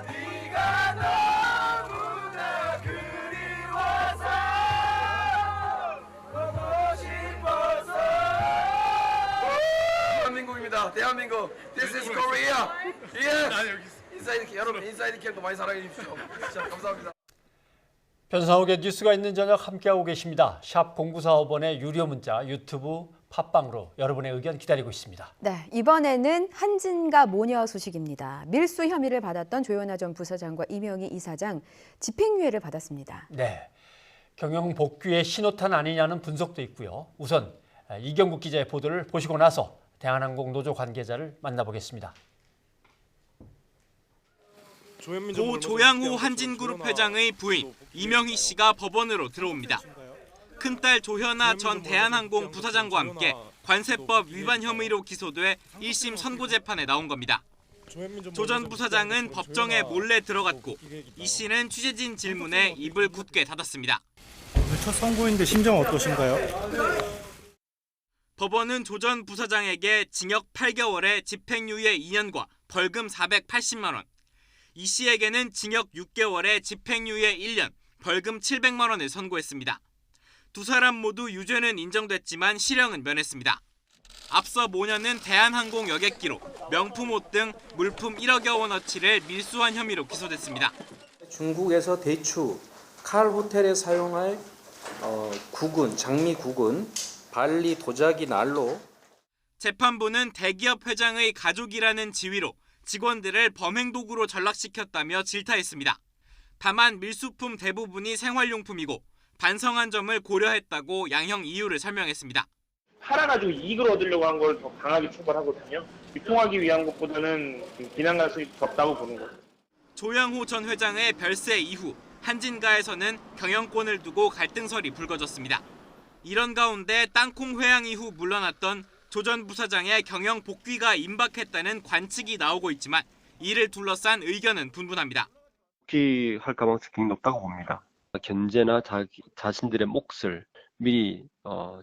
네가 너무나 그리워서 보고 싶어서 대한민국입니다. 대한민국. This is Korea. 예. 인사이드 여러분 인사이드 캠도 많이 사랑해 주십시오. 진짜 감사합니다. 변상욱의 뉴스가 있는 저녁 함께하고 계십니다. 샵 0945번의 유료 문자 유튜브 팟빵으로 여러분의 의견 기다리고 있습니다. 네, 이번에는 한진가 모녀 소식입니다. 밀수 혐의를 받았던 조현아 전 부사장과 이명희 이사장 집행유예를 받았습니다. 네, 경영 복귀의 신호탄 아니냐는 분석도 있고요. 우선 이경국 기자의 보도를 보시고 나서 대한항공 노조 관계자를 만나보겠습니다. 고 조양호 한진그룹 회장의 부인 이명희 씨가 법원으로 들어옵니다. 큰딸 조현아 전 대한항공 부사장과 함께 관세법 위반 혐의로 기소돼 1심 선고 재판에 나온 겁니다. 조 전 부사장은 법정에 몰래 들어갔고 이 씨는 취재진 질문에 입을 굳게 닫았습니다. 첫 선고인데 심정 어떠신가요? 법원은 조 전 부사장에게 징역 8개월에 집행유예 2년과 벌금 480만 원, 이 씨에게는 징역 6개월에 집행유예 1년, 벌금 700만 원을 선고했습니다. 두 사람 모두 유죄는 인정됐지만 실형은 면했습니다. 앞서 모녀는 대한항공 여객기로 명품 옷 등 물품 1억여 원어치를 밀수한 혐의로 기소됐습니다. 중국에서 대추, 칼 호텔에 사용할 구근, 장미 구근, 발리 도자기 난로. 재판부는 대기업 회장의 가족이라는 지위로 직원들을 범행 도구로 전락시켰다며 질타했습니다. 다만 밀수품 대부분이 생활용품이고 반성한 점을 고려했다고 양형 이유를 설명했습니다. 팔아가지고 이익을 얻으려고 한 걸 더 강하게 처벌하거든요. 유통하기 위한 것보다는 비난 가능성이 적다고 보는 거죠. 조양호 전 회장의 별세 이후 한진가에서는 경영권을 두고 갈등설이 불거졌습니다. 이런 가운데 땅콩 회항 이후 물러났던 조 전 부사장의 경영 복귀가 임박했다는 관측이 나오고 있지만 이를 둘러싼 의견은 분분합니다. 복귀할 가능성이 굉장히 높다고 봅니다. 견제나 자신들의 몫을 미리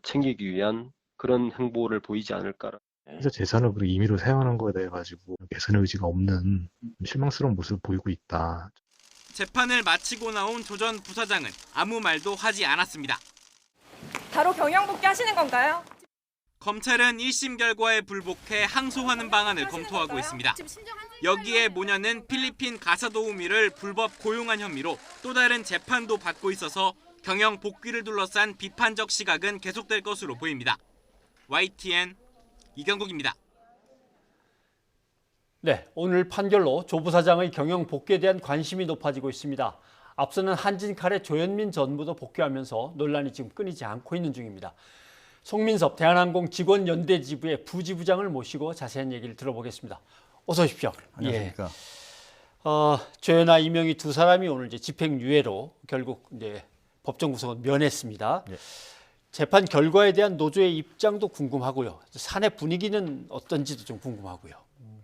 챙기기 위한 그런 행보를 보이지 않을까. 그래서 재산을 그리고 임의로 사용하는 거에 대해 가지고 개선의 의지가 없는 실망스러운 모습을 보이고 있다. 재판을 마치고 나온 조 전 부사장은 아무 말도 하지 않았습니다. 바로 경영 복귀하시는 건가요? 검찰은 1심 결과에 불복해 항소하는 방안을 검토하고 있습니다. 여기에 모녀는 필리핀 가사도우미를 불법 고용한 혐의로 또 다른 재판도 받고 있어서 경영 복귀를 둘러싼 비판적 시각은 계속될 것으로 보입니다. YTN 이경국입니다. 네, 오늘 판결로 조 부사장의 경영 복귀에 대한 관심이 높아지고 있습니다. 앞서는 한진칼의 조현민 전무도 복귀하면서 논란이 지금 끊이지 않고 있는 중입니다. 송민섭 대한항공 직원연대 지부의 부지부장을 모시고 자세한 얘기를 들어보겠습니다. 어서 오십시오. 안녕하십니까. 조현아, 이명희 두 사람이 오늘 이제 집행유예로 결국 이제 법정 구속은 면했습니다. 예. 재판 결과에 대한 노조의 입장도 궁금하고요. 사내 분위기는 어떤지도 좀 궁금하고요.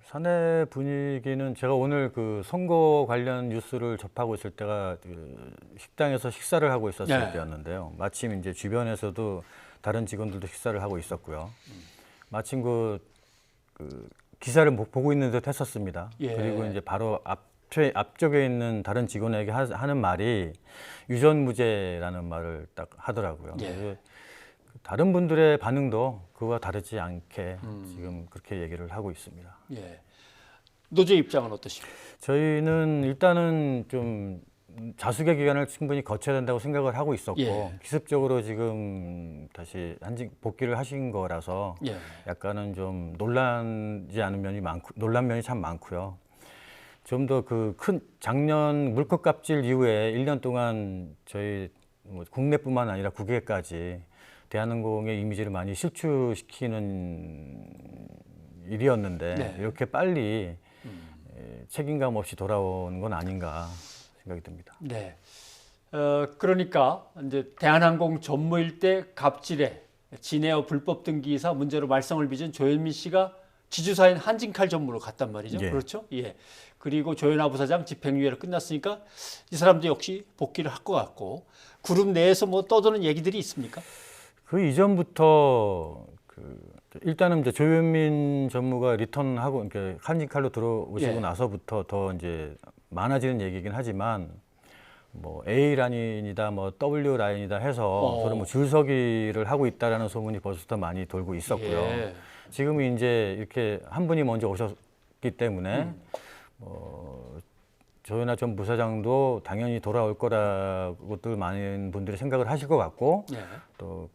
사내 분위기는 제가 오늘 그 선거 관련 뉴스를 접하고 있을 때가 그 식당에서 식사를 하고 있었을 네. 때였는데요. 마침 이제 주변에서도 다른 직원들도 식사를 하고 있었고요. 마침 그 기사를 보고 있는 듯 했었습니다. 예. 그리고 이제 바로 앞쪽에 있는 다른 직원에게 하는 말이 유전무죄라는 말을 딱 하더라고요. 예. 다른 분들의 반응도 그와 다르지 않게 지금 그렇게 얘기를 하고 있습니다. 예. 노조 입장은 어떠십니까? 저희는 일단은 좀 자숙의 기간을 충분히 거쳐야 된다고 생각을 하고 있었고 예. 기습적으로 지금 다시 한직 복귀를 하신 거라서 예. 약간은 좀 논란 면이 참 많고요. 좀 더 그 큰 작년 물컵 갑질 이후에 1년 동안 저희 국내뿐만 아니라 국외까지 대한항공의 이미지를 많이 실추시키는 일이었는데 네. 이렇게 빨리 책임감 없이 돌아오는 건 아닌가. 생각이 듭니다. 네. 그러니까 이제 대한항공 전무일 때 갑질에 진에어 불법 등기이사 문제로 말썽을 빚은 조현민 씨가 지주사인 한진칼 전무로 갔단 말이죠. 예. 그렇죠? 예. 그리고 조현아 부사장 집행유예로 끝났으니까 이 사람도 역시 복귀를 할 것 같고 그룹 내에서 뭐 떠도는 얘기들이 있습니까? 그 이전부터 일단은 이제 조현민 전무가 리턴하고 이렇게 한진칼로 들어오시고 예. 나서부터 더 이제 많아지는 얘기긴 하지만 뭐 A 라인이다, 뭐 W 라인이다 해서 서로 뭐 줄서기를 하고 있다라는 소문이 벌써부터 많이 돌고 있었고요. 예. 지금은 이제 이렇게 한 분이 먼저 오셨기 때문에 조현아 전 부사장도 당연히 돌아올 거라고들 많은 분들이 생각을 하실 것 같고 예. 또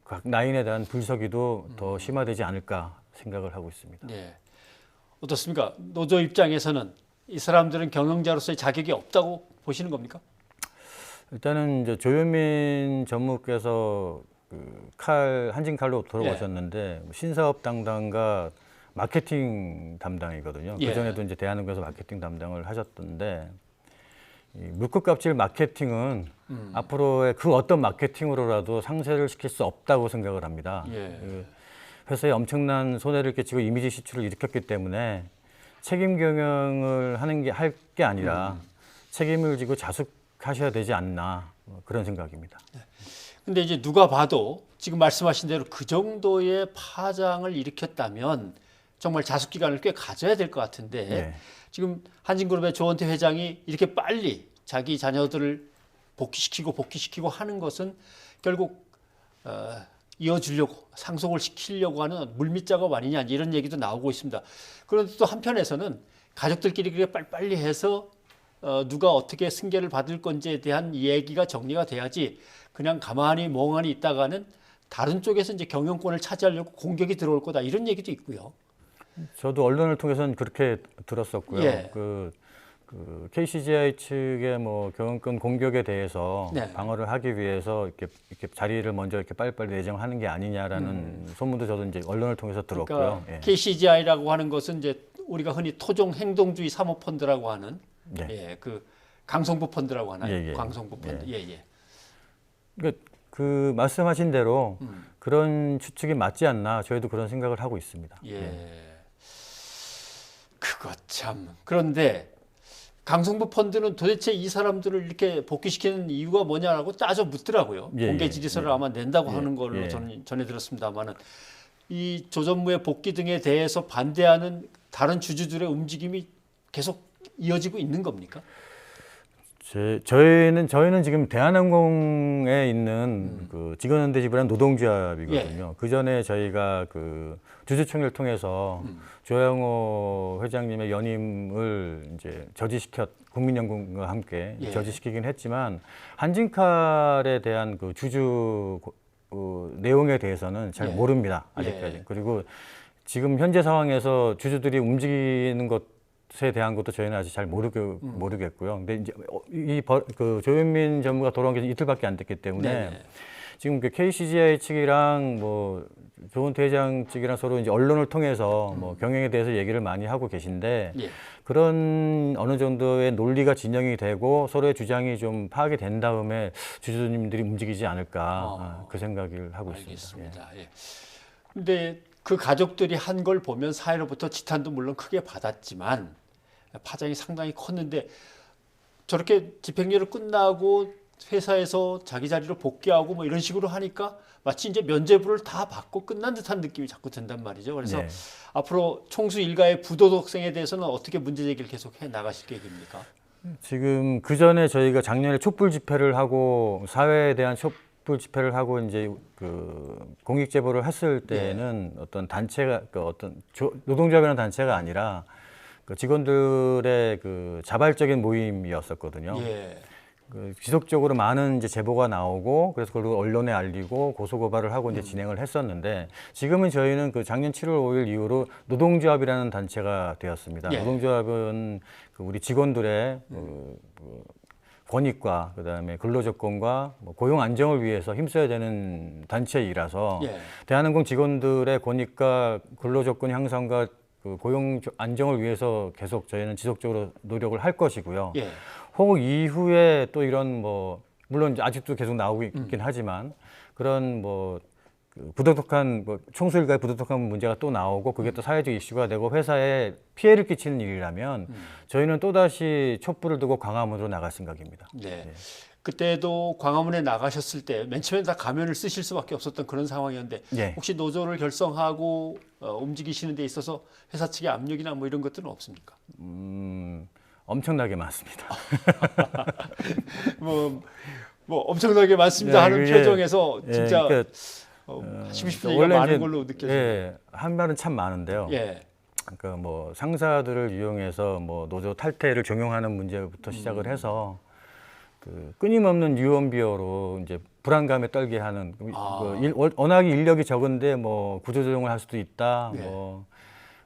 각 라인에 대한 불서기도 더 심화되지 않을까 생각을 하고 있습니다. 네. 어떻습니까? 노조 입장에서는 이 사람들은 경영자로서의 자격이 없다고 보시는 겁니까? 일단은 이제 조현민 전무께서 한진칼로 돌아오셨는데 신사업 담당과 마케팅 담당이거든요. 예. 그 전에도 이제 대한항공에서 마케팅 담당을 하셨던데 이 물급갑질 마케팅은 앞으로의 그 어떤 마케팅으로라도 상쇄를 시킬 수 없다고 생각을 합니다. 예. 그 회사에 엄청난 손해를 끼치고 이미지 시추를 일으켰기 때문에 책임 경영을 하는 게 할 게 아니라 책임을 지고 자숙하셔야 되지 않나 그런 생각입니다. 근데 이제 누가 봐도 지금 말씀하신 대로 그 정도의 파장을 일으켰다면 정말 자숙 기간을 꽤 가져야 될 것 같은데 네. 지금 한진그룹의 조원태 회장이 이렇게 빨리 자기 자녀들을 복귀시키고 하는 것은 결국 이어주려고 상속을 시키려고 하는 물밑 작업 아니냐 이런 얘기도 나오고 있습니다. 그런데 또 한편에서는 가족들끼리 그렇게 빨리빨리 해서 누가 어떻게 승계를 받을 건지에 대한 얘기가 정리가 돼야지 그냥 가만히 멍하니 있다가는 다른 쪽에서 이제 경영권을 차지하려고 공격이 들어올 거다 이런 얘기도 있고요. 저도 언론을 통해서는 그렇게 들었었고요. 예. 그 KCGI 측의 뭐 경영권 공격에 대해서 네. 방어를 하기 위해서 이렇게 자리를 먼저 이렇게 빨리빨리 내정하는 게 아니냐라는 소문도 저도 이제 언론을 통해서 들었고요. 그러니까 예. KCGI라고 하는 것은 이제 우리가 흔히 토종 행동주의 사모펀드라고 하는 네. 예, 그 강성부 펀드라고 하나요? 예, 예. 강성부 펀드. 예. 예, 예. 그러니까 그 말씀하신 대로 그런 추측이 맞지 않나 저희도 그런 생각을 하고 있습니다. 예. 그거 참. 그런데 강성부 펀드는 도대체 이 사람들을 이렇게 복귀시키는 이유가 뭐냐라고 따져 묻더라고요. 예, 공개 예, 질의서를 예. 아마 낸다고 예, 하는 걸로 예. 저는 전해 들었습니다만은 이 조전무의 복귀 등에 대해서 반대하는 다른 주주들의 움직임이 계속 이어지고 있는 겁니까? 저희는 지금 대한항공에 있는 그 직원연대 지부라는 노동조합이거든요. 그 전에 저희가 그 주주총회를 통해서 조영호 회장님의 연임을 이제 국민연금과 함께 예. 저지시키긴 했지만 한진칼에 대한 그 주주 내용에 대해서는 잘 예. 모릅니다. 아직까지. 예. 그리고 지금 현재 상황에서 주주들이 움직이는 것에 대한 것도 저희는 아직 잘 모르겠고요. 근데 이제 그 조현민 전무가 돌아온 게 이틀밖에 안 됐기 때문에 네네. 지금 그 KCGI 측이랑 뭐 조원태 회장 측이랑 서로 이제 언론을 통해서 뭐 경영에 대해서 얘기를 많이 하고 계신데 예. 그런 어느 정도의 논리가 진영이 되고 서로의 주장이 좀 파악이 된 다음에 주주님들이 움직이지 않을까 그 생각을 하고 있습니다. 알겠습니다. 예. 근데 그 가족들이 한 걸 보면 사회로부터 지탄도 물론 크게 받았지만 파장이 상당히 컸는데 저렇게 집행유예를 끝나고 회사에서 자기 자리로 복귀하고 뭐 이런 식으로 하니까 마치 이제 면죄부를 다 받고 끝난 듯한 느낌이 자꾸 든단 말이죠. 그래서 네. 앞으로 총수 일가의 부도덕성에 대해서는 어떻게 문제 제기를 계속 해 나가실 계획입니까? 지금 그 전에 저희가 작년에 촛불 집회를 하고 사회에 대한 촛불 집회를 하고 이제 그 공익 제보를 했을 때는 어떤 단체가 어떤 노동조합이라는 단체가 아니라 그 직원들의 그 자발적인 모임이었었거든요. 예. 그 지속적으로 많은 이제 제보가 나오고 그래서 그걸 언론에 알리고 고소고발을 하고 이제 진행을 했었는데 지금은 저희는 그 작년 7월 5일 이후로 노동조합이라는 단체가 되었습니다. 예. 노동조합은 그 우리 직원들의 권익과 그다음에 근로조건과 뭐 고용 안정을 위해서 힘써야 되는 단체이라서 예. 대한항공 직원들의 권익과 근로조건 향상과 그 고용 안정을 위해서 계속 저희는 지속적으로 노력을 할 것이고요. 예. 혹 이후에 또 이런 뭐 물론 이제 아직도 계속 나오고 있긴 하지만 그런 뭐 부도덕한 뭐 총수 일가의 부도덕한 문제가 또 나오고 그게 또 사회적 이슈가 되고 회사에 피해를 끼치는 일이라면 저희는 또다시 촛불을 두고 광화문으로 나갈 생각입니다. 네. 그때도 광화문에 나가셨을 때 맨 처음에 다 가면을 쓰실 수밖에 없었던 그런 상황이었는데 예. 혹시 노조를 결성하고 움직이시는 데 있어서 회사 측의 압력이나 뭐 이런 것들은 없습니까? 엄청나게 많습니다. 뭐 엄청나게 많습니다 하는 표정에서 진짜 그러니까, 하시고 싶은 얘기가 많은 걸로 느껴져요. 예, 한 말은 참 많은데요. 예. 그러니까 뭐 상사들을 이용해서 뭐 노조 탈퇴를 종용하는 문제부터 시작을 해서 그 끊임없는 유언비어로 이제 불안감에 떨게 하는 워낙 인력이 적은데 뭐 구조조정을 할 수도 있다. 네. 뭐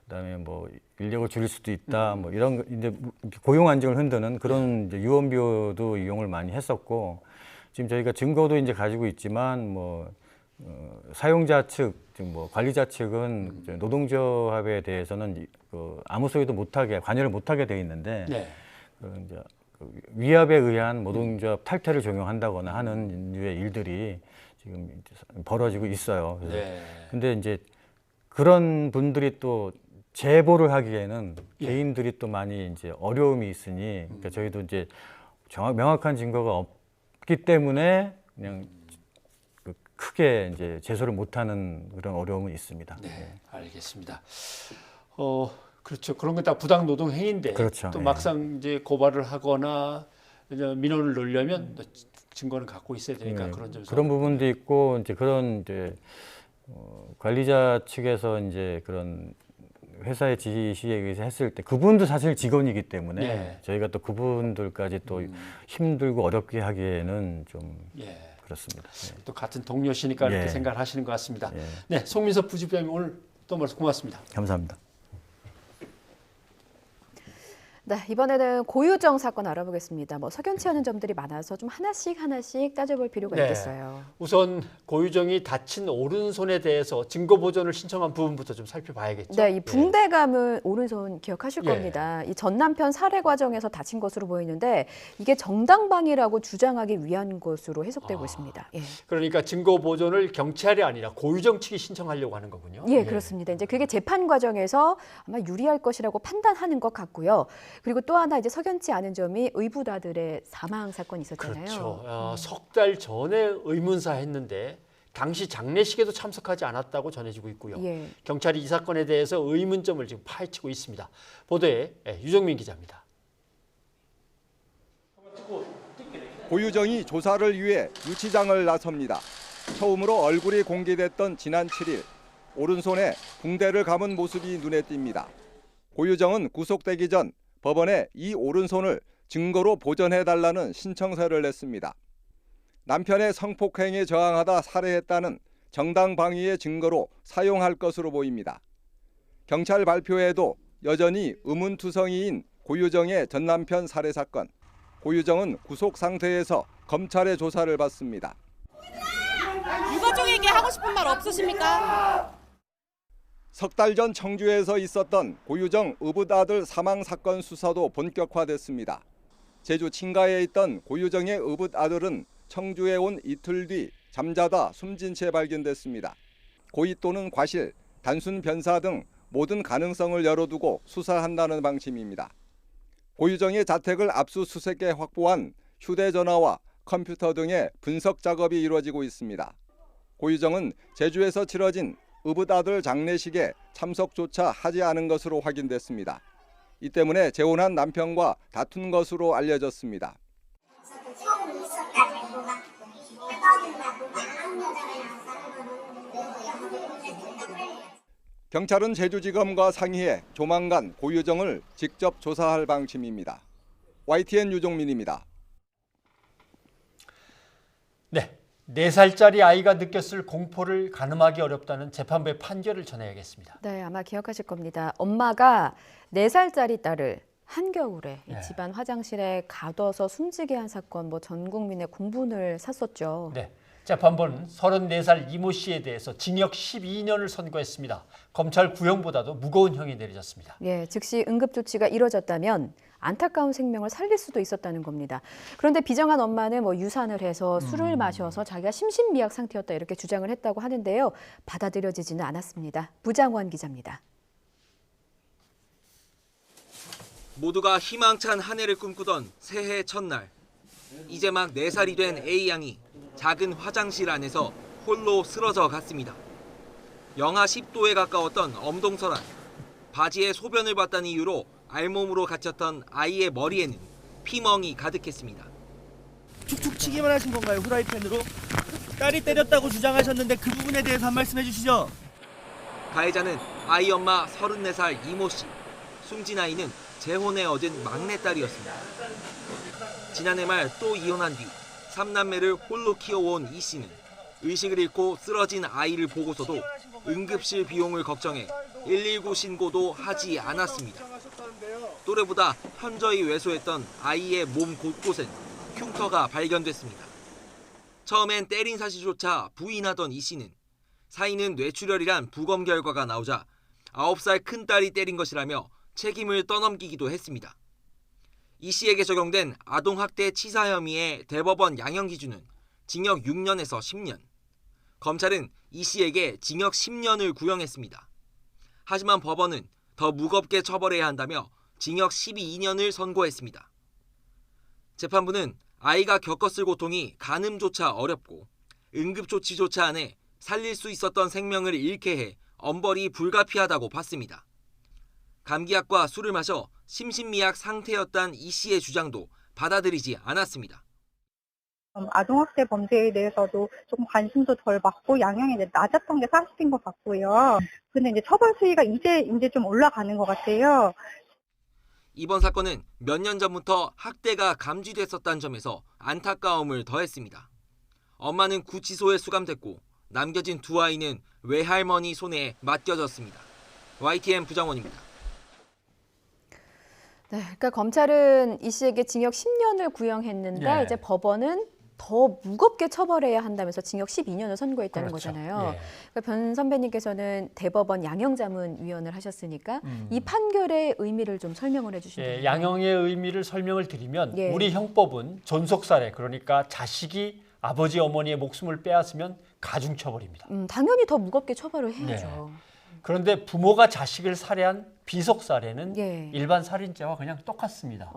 그다음에 뭐 인력을 줄일 수도 있다. 뭐 이런 이제 고용 안정을 흔드는 그런 이제 유언비어도 이용을 많이 했었고 지금 저희가 증거도 이제 가지고 있지만 뭐 사용자 측, 지금 뭐 관리자 측은 이제 노동조합에 대해서는 아무 소리도 못하게 관여를 못하게 돼 있는데 네. 이제 위압에 의한 노동조합 탈퇴를 종용한다거나 하는 류의 일들이 지금 벌어지고 있어요. 근데 이제 그런 분들이 또 제보를 하기에는 개인들이 또 많이 이제 어려움이 있으니 그러니까 저희도 이제 명확한 증거가 없기 때문에 그냥 크게 이제 제소를 못하는 그런 어려움은 있습니다. 네, 알겠습니다. 그렇죠. 그런 건 다 부당 노동 행위인데 그렇죠. 또 막상 이제 고발을 하거나 민원을 넣으려면 증거는 갖고 있어야 되니까 그런 점에서 그런 부분도 있고 이제 그런 이제 관리자 측에서 이제 그런 회사의 지시에 의해서 했을 때 그분도 사실 직원이기 때문에 저희가 또 그분들까지 또 힘들고 어렵게 하기에는 좀 그렇습니다. 또 같은 동료시니까 이렇게 생각을 하시는 것 같습니다. 네, 송민섭 부집장님 오늘 또 말씀 고맙습니다. 감사합니다. 네, 이번에는 고유정 사건 알아보겠습니다. 뭐 석연치 않은 점들이 많아서 좀 하나씩 따져볼 필요가 있겠어요. 우선 고유정이 다친 오른손에 대해서 증거 보존을 신청한 부분부터 좀 살펴봐야겠죠. 네, 이 붕대감은 오른손 기억하실 겁니다. 이 전 남편 살해 과정에서 다친 것으로 보이는데 이게 정당방위라고 주장하기 위한 것으로 해석되고 있습니다. 그러니까 증거 보존을 경찰이 아니라 고유정 측이 신청하려고 하는 거군요. 예, 그렇습니다. 이제 그게 재판 과정에서 아마 유리할 것이라고 판단하는 것 같고요. 그리고 또 하나 이제 석연치 않은 점이 의붓아들의 사망 사건이 있었잖아요. 그렇죠. 석 달 전에 의문사했는데 당시 장례식에도 참석하지 않았다고 전해지고 있고요. 경찰이 이 사건에 대해서 의문점을 지금 파헤치고 있습니다. 보도에 유정민 기자입니다. 고유정이 조사를 위해 유치장을 나섭니다. 처음으로 얼굴이 공개됐던 지난 7일 오른손에 붕대를 감은 모습이 눈에 띕니다. 고유정은 구속되기 전 법원에 이 오른손을 증거로 보존해달라는 신청서를 냈습니다. 남편의 성폭행에 저항하다 살해했다는 정당방위의 증거로 사용할 것으로 보입니다. 경찰 발표에도 여전히 의문투성이인 고유정의 전남편 살해 사건. 고유정은 구속 상태에서 검찰의 조사를 받습니다. 유가족에게 하고 싶은 말 없으십니까? 석 달 전 청주에서 있었던 고유정 의붓아들 사망 사건 수사도 본격화됐습니다. 제주 친가에 있던 고유정의 의붓아들은 청주에 온 이틀 뒤 잠자다 숨진 채 발견됐습니다. 고의 또는 과실, 단순 변사 등 모든 가능성을 열어두고 수사한다는 방침입니다. 고유정의 자택을 압수수색해 확보한 휴대전화와 컴퓨터 등의 분석 작업이 이루어지고 있습니다. 고유정은 제주에서 치러진 의붓아들 장례식에 참석조차 하지 않은 것으로 확인됐습니다. 이 때문에 재혼한 남편과 다툰 것으로 알려졌습니다. 경찰은 제주지검과 상의해 조만간 고유정을 직접 조사할 방침입니다. YTN 유종민입니다. 네. 4살짜리 아이가 느꼈을 공포를 가늠하기 어렵다는 재판부의 판결을 전해야겠습니다. 네, 아마 기억하실 겁니다. 엄마가 4살짜리 딸을 한겨울에 집안 화장실에 가둬서 숨지게 한 사건, 뭐 전 국민의 공분을 샀었죠. 네, 재판부는 34살 이모 씨에 대해서 징역 12년을 선고했습니다. 검찰 구형보다도 무거운 형이 내려졌습니다. 예, 즉시 응급조치가 이뤄졌다면 안타까운 생명을 살릴 수도 있었다는 겁니다. 그런데 비정한 엄마는 유산을 해서 술을 마셔서 자기가 심신미약 상태였다 이렇게 주장을 했다고 하는데요. 받아들여지지는 않았습니다. 부장원 기자입니다. 모두가 희망찬 한 해를 꿈꾸던 새해 첫날. 이제 막 4살이 된 A양이 작은 화장실 안에서 홀로 쓰러져 갔습니다. 영하 10도에 가까웠던 엄동설안. 바지에 소변을 봤다는 이유로 알몸으로 갇혔던 아이의 머리에는 피멍이 가득했습니다. 툭툭 치기만 하신 건가요, 후라이팬으로? 딸이 때렸다고 주장하셨는데 그 부분에 대해서 한 말씀 해주시죠. 가해자는 아이 엄마 34살 이모 씨. 숨진 아이는 재혼에 얻은 막내딸이었습니다. 지난해 말 또 이혼한 뒤 3남매를 홀로 키워온 이 씨는 의식을 잃고 쓰러진 아이를 보고서도 응급실 비용을 걱정해 119 신고도 하지 않았습니다. 또래보다 현저히 왜소했던 아이의 몸 곳곳엔 흉터가 발견됐습니다. 처음엔 때린 사실조차 부인하던 이 씨는 사인은 뇌출혈이란 부검 결과가 나오자 9살 큰딸이 때린 것이라며 책임을 떠넘기기도 했습니다. 이 씨에게 적용된 아동학대 치사 혐의의 대법원 양형 기준은 징역 6년에서 10년. 검찰은 이 씨에게 징역 10년을 구형했습니다. 하지만 법원은 더 무겁게 처벌해야 한다며 징역 12년을 선고했습니다. 재판부는 아이가 겪었을 고통이 가늠조차 어렵고 응급조치조차 안 해 살릴 수 있었던 생명을 잃게 해 엄벌이 불가피하다고 봤습니다. 감기약과 술을 마셔 심신미약 상태였단 이 씨의 주장도 받아들이지 않았습니다. 아동학대 범죄에 대해서도 조금 관심도 덜 받고 양형이 낮았던 게 사실인 것 같고요. 근데 이제 처벌 수위가 이제 좀 올라가는 것 같아요. 이번 사건은 몇 년 전부터 학대가 감지됐었다는 점에서 안타까움을 더했습니다. 엄마는 구치소에 수감됐고 남겨진 두 아이는 외할머니 손에 맡겨졌습니다. YTN 부장원입니다. 네, 그러니까 검찰은 이 씨에게 징역 10년을 구형했는데 이제 법원은 더 무겁게 처벌해야 한다면서 징역 12년을 선고했다는 거잖아요. 그러니까 변 선배님께서는 대법원 양형자문위원을 하셨으니까 이 판결의 의미를 좀 설명을 해주시면 양형의 의미를 설명을 드리면 우리 형법은 존속살해, 그러니까 자식이 아버지 어머니의 목숨을 빼앗으면 가중처벌입니다. 당연히 더 무겁게 처벌을 해야죠. 그런데 부모가 자식을 살해한 비속살해는 일반 살인죄와 그냥 똑같습니다.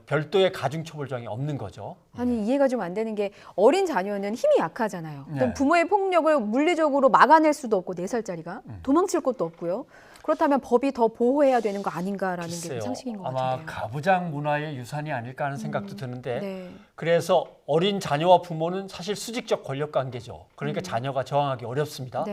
별도의 가중처벌 조항이 없는 거죠. 아니 이해가 좀 안 되는 게 어린 자녀는 힘이 약하잖아요. 그럼 부모의 폭력을 물리적으로 막아낼 수도 없고 4살짜리가 도망칠 것도 없고요. 그렇다면 법이 더 보호해야 되는 거 아닌가라는 게 상식인 것 같은데요. 아마 가부장 문화의 유산이 아닐까 하는 생각도 드는데 그래서 어린 자녀와 부모는 사실 수직적 권력 관계죠. 그러니까 자녀가 저항하기 어렵습니다.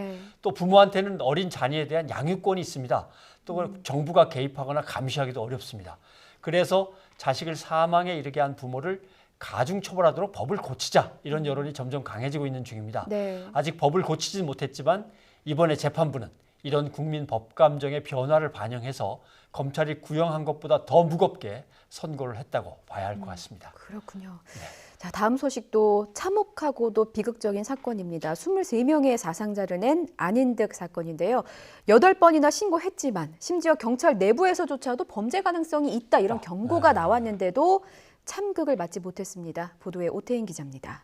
또 부모한테는 어린 자녀에 대한 양육권이 있습니다. 또 정부가 개입하거나 감시하기도 어렵습니다. 그래서 자식을 사망에 이르게 한 부모를 가중처벌하도록 법을 고치자, 이런 여론이 점점 강해지고 있는 중입니다. 아직 법을 고치진 못했지만 이번에 재판부는 이런 국민 법감정의 변화를 반영해서 검찰이 구형한 것보다 더 무겁게 선고를 했다고 봐야 할 것 같습니다. 그렇군요. 자, 다음 소식도 참혹하고도 비극적인 사건입니다. 23명의 사상자를 낸 안인득 사건인데요. 8번이나 신고했지만 심지어 경찰 내부에서조차도 범죄 가능성이 있다, 이런 경고가 나왔는데도 참극을 맞지 못했습니다. 보도에 오태인 기자입니다.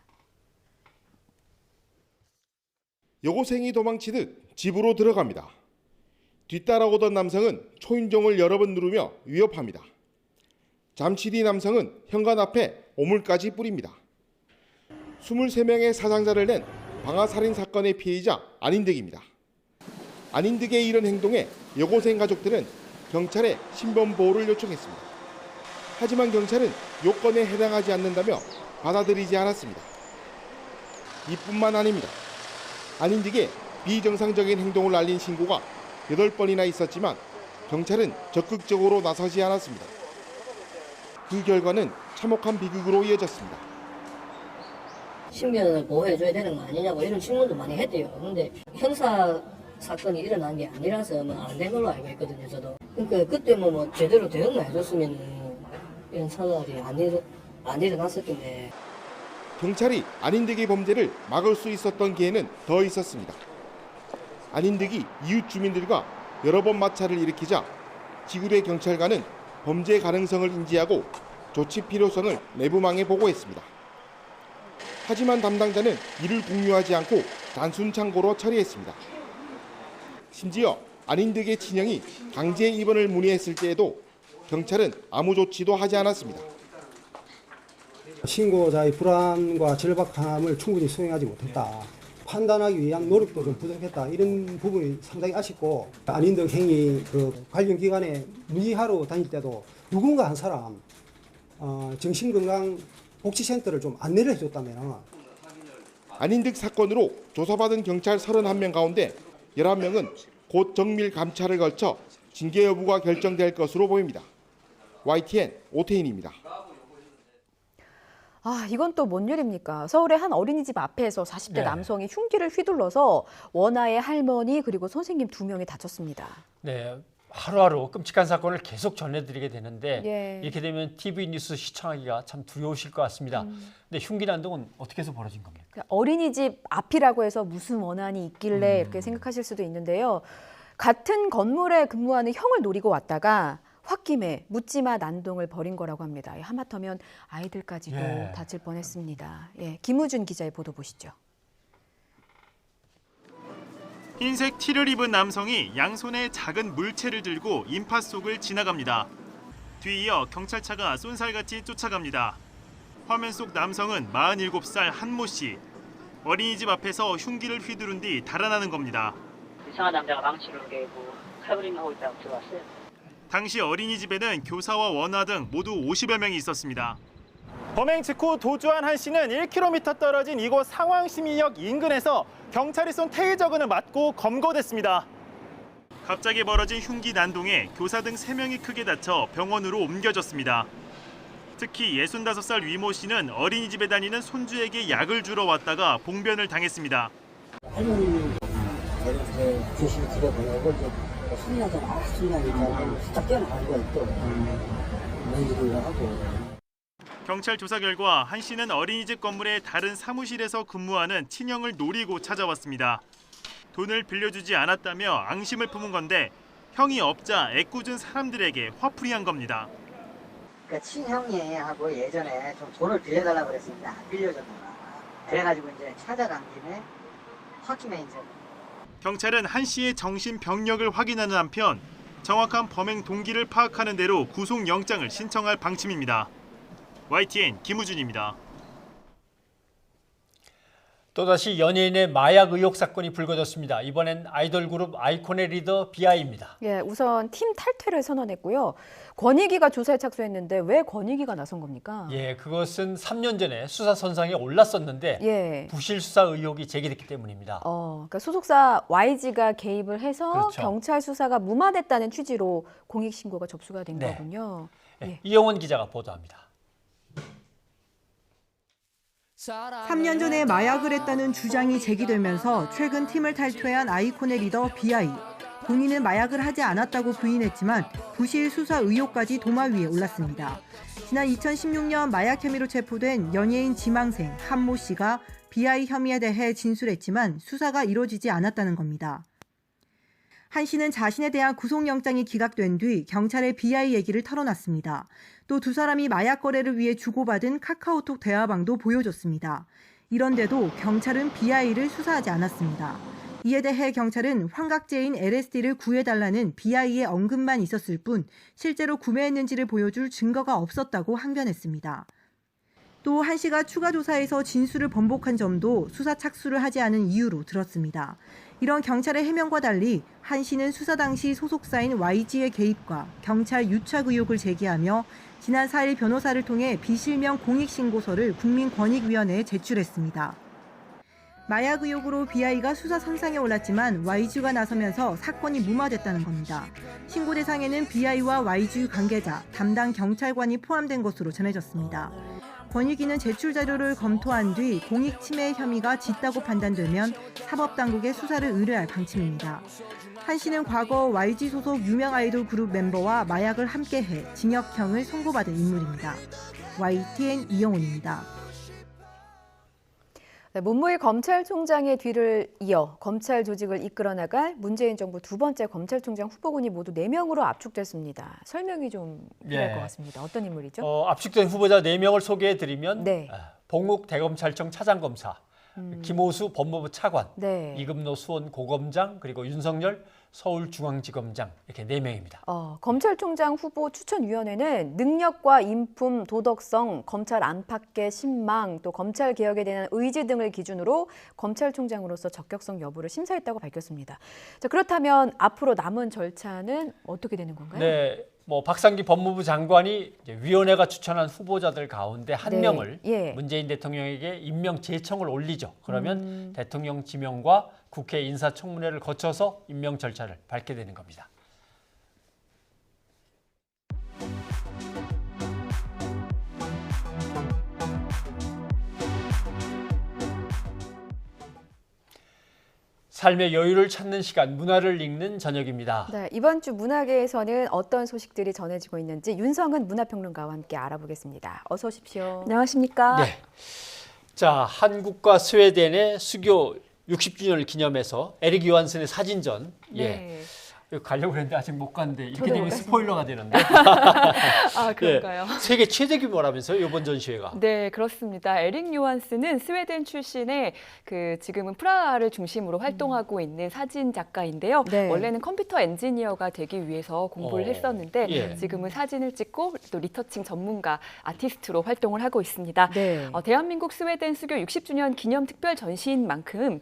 여고생이 도망치듯 집으로 들어갑니다. 뒤따라오던 남성은 초인종을 여러 번 누르며 위협합니다. 잠시 뒤 남성은 현관 앞에 오물까지 뿌립니다. 23명의 사상자를 낸 방아살인 사건의 피해자 안인득입니다. 안인득의 이런 행동에 여고생 가족들은 경찰에 신변 보호를 요청했습니다. 하지만 경찰은 요건에 해당하지 않는다며 받아들이지 않았습니다. 이뿐만 아닙니다. 안인득의 비정상적인 행동을 알린 신고가 8번이나 있었지만 경찰은 적극적으로 나서지 않았습니다. 그 결과는 참혹한 비극으로 이어졌습니다. 신변을 보호해줘야 되는 거 아니냐고 이런 질문도 많이 했대요. 그런데 형사 사건이 일어난 게 아니라서 안 된 걸로 알고 있거든요, 저도. 그러니까 그때 뭐 제대로 대응만 해줬으면 이런 사달이 안 일어났을 텐데. 경찰이 안인득의 범죄를 막을 수 있었던 기회는 더 있었습니다. 안인득이 이웃 주민들과 여러 번 마찰을 일으키자 지구대 경찰관은 범죄 가능성을 인지하고 조치 필요성을 내부망에 보고했습니다. 하지만 담당자는 이를 공유하지 않고 단순 창고로 처리했습니다. 심지어 아닌 득의 친형이 강제 입원을 문의했을 때에도 경찰은 아무 조치도 하지 않았습니다. 신고자의 불안과 절박함을 충분히 수행하지 못했다. 판단하기 위한 노력도 좀 부족했다. 이런 부분이 상당히 아쉽고, 아닌 등 행위 관련 기관에 문의하러 다닐 때도 누군가 한 사람 정신건강복지센터를 좀 안내를 해줬다면. 아닌 득 사건으로 조사받은 경찰 31명 가운데 11명은 곧 정밀 감찰을 거쳐 징계 여부가 결정될 것으로 보입니다. YTN 오태인입니다. 아, 이건 또 뭔 일입니까? 서울의 한 어린이집 앞에서 40대 네. 남성이 흉기를 휘둘러서 원아의 할머니 그리고 선생님 2명이 다쳤습니다. 네, 하루하루 끔찍한 사건을 계속 전해드리게 되는데 예. 이렇게 되면 TV 뉴스 시청하기가 참 두려우실 것 같습니다. 근데 흉기 난동은 어떻게 해서 벌어진 겁니까? 어린이집 앞이라고 해서 무슨 원한이 있길래 이렇게 생각하실 수도 있는데요. 같은 건물에 근무하는 형을 노리고 왔다가 홧김에 묻지마 난동을 벌인 거라고 합니다. 하마터면 아이들까지도 예. 다칠 뻔했습니다. 예, 김우준 기자의 보도 보시죠. 흰색 티를 입은 남성이 양손에 작은 물체를 들고 인파 속을 지나갑니다. 뒤이어 경찰차가 쏜살같이 쫓아갑니다. 화면 속 남성은 47살 한모 씨. 어린이집 앞에서 흉기를 휘두른 뒤 달아나는 겁니다. 이상한 남자가 망치를 깨고 칼부림하고 있다고 들어왔어요. 당시 어린이집에는 교사와 원아 등 모두 50여 명이 있었습니다. 범행 직후 도주한 한 씨는 1km 떨어진 이곳 상황심의역 인근에서 경찰이 쏜 테이저건을 맞고 검거됐습니다. 갑자기 벌어진 흉기 난동에 교사 등 3명이 크게 다쳐 병원으로 옮겨졌습니다. 특히 65살 위모 씨는 어린이집에 다니는 손주에게 약을 주러 왔다가 봉변을 당했습니다. 할머니는 교실 들어보내고 순간적으로 순간이니까 딱 깨어나간 거예요. 또 매일을 하고. 경찰 조사 결과 한 씨는 어린이집 건물의 다른 사무실에서 근무하는 친형을 노리고 찾아왔습니다. 돈을 빌려주지 않았다며 앙심을 품은 건데 형이 없자 애꿎은 사람들에게 화풀이한 겁니다. 그 친형이 하고 예전에 좀 돈을 빌려달라고 그랬습니다. 빌려줬다가 그래가지고 이제 찾아간 김에 홧김에 이제. 경찰은 한 씨의 정신병력을 확인하는 한편 정확한 범행 동기를 파악하는 대로 구속영장을 신청할 방침입니다. YTN 김우준입니다. 또다시 연예인의 마약 의혹 사건이 불거졌습니다. 이번엔 아이돌 그룹 아이콘의 리더 비아이입니다. 예, 우선 팀 탈퇴를 선언했고요. 권익위가 조사에 착수했는데 왜 권익위가 나선 겁니까? 예, 그것은 3년 전에 수사 선상에 올랐었는데 예. 부실 수사 의혹이 제기됐기 때문입니다. 그러니까 소속사 YG가 개입을 해서 그렇죠. 경찰 수사가 무마됐다는 취지로 공익 신고가 접수가 된 네. 거군요. 예, 이영원 기자가 보도합니다. 3년 전에 마약을 했다는 주장이 제기되면서 최근 팀을 탈퇴한 아이콘의 리더 비아이. 본인은 마약을 하지 않았다고 부인했지만 부실 수사 의혹까지 도마 위에 올랐습니다. 지난 2016년 마약 혐의로 체포된 연예인 지망생 한모 씨가 비아이 혐의에 대해 진술했지만 수사가 이루어지지 않았다는 겁니다. 한 씨는 자신에 대한 구속영장이 기각된 뒤 경찰에 비아이 얘기를 털어놨습니다. 또 두 사람이 마약 거래를 위해 주고받은 카카오톡 대화방도 보여줬습니다. 이런데도 경찰은 비아이를 수사하지 않았습니다. 이에 대해 경찰은 환각제인 LSD를 구해달라는 비아이의 언급만 있었을 뿐 실제로 구매했는지를 보여줄 증거가 없었다고 항변했습니다. 또 한 씨가 추가 조사에서 진술을 번복한 점도 수사 착수를 하지 않은 이유로 들었습니다. 이런 경찰의 해명과 달리 한 씨는 수사 당시 소속사인 YG의 개입과 경찰 유착 의혹을 제기하며 지난 4일 변호사를 통해 비실명 공익신고서를 국민권익위원회에 제출했습니다. 마약 의혹으로 비아이가 수사 선상에 올랐지만 YG가 나서면서 사건이 무마됐다는 겁니다. 신고 대상에는 비아이와 YG 관계자, 담당 경찰관이 포함된 것으로 전해졌습니다. 권익위는 제출 자료를 검토한 뒤 공익 침해 혐의가 짙다고 판단되면 사법당국에 수사를 의뢰할 방침입니다. 한 씨는 과거 YG 소속 유명 아이돌 그룹 멤버와 마약을 함께해 징역형을 선고받은 인물입니다. YTN 이영훈입니다. 네, 문무일 검찰총장의 뒤를 이어 검찰 조직을 이끌어 나갈 문재인 정부 두 번째 검찰총장 후보군이 모두 4명으로 압축됐습니다. 설명이 좀 필요할 것 같습니다. 어떤 인물이죠? 압축된 후보자 4명을 소개해드리면 네. 봉욱 대검찰청 차장검사, 김호수 법무부 차관, 네. 이금노 수원 고검장, 그리고 윤석열 서울중앙지검장 이렇게 4명입니다. 검찰총장 후보 추천위원회는 능력과 인품, 도덕성, 검찰 안팎의 신망, 또 검찰 개혁에 대한 의지 등을 기준으로 검찰총장으로서 적격성 여부를 심사했다고 밝혔습니다. 자, 그렇다면 앞으로 남은 절차는 어떻게 되는 건가요? 네, 박상기 법무부 장관이 이제 위원회가 추천한 후보자들 가운데 한 명을 문재인 대통령에게 임명 제청을 올리죠. 그러면 대통령 지명과 국회 인사청문회를 거쳐서 임명 절차를 밟게 되는 겁니다. 삶의 여유를 찾는 시간, 문화를 읽는 저녁입니다. 네, 이번 주 문화계에서는 어떤 소식들이 전해지고 있는지 윤성은 문화평론가와 함께 알아보겠습니다. 어서 오십시오. 안녕하십니까? 네. 자, 한국과 스웨덴의 수교 60주년을 기념해서 에릭 요한슨의 사진전. 네. 가려고 했는데 아직 못 갔는데 이렇게 되면 스포일러가 되는데. 아, 그런가요? 네, 세계 최대 규모라면서요, 이번 전시회가. 네, 그렇습니다. 에릭 요한슨은 스웨덴 출신의 지금은 프라하를 중심으로 활동하고 있는 사진 작가인데요. 네. 원래는 컴퓨터 엔지니어가 되기 위해서 공부를 했었는데 지금은 사진을 찍고 또 리터칭 전문가, 아티스트로 활동을 하고 있습니다. 네. 대한민국 스웨덴 수교 60주년 기념 특별 전시인 만큼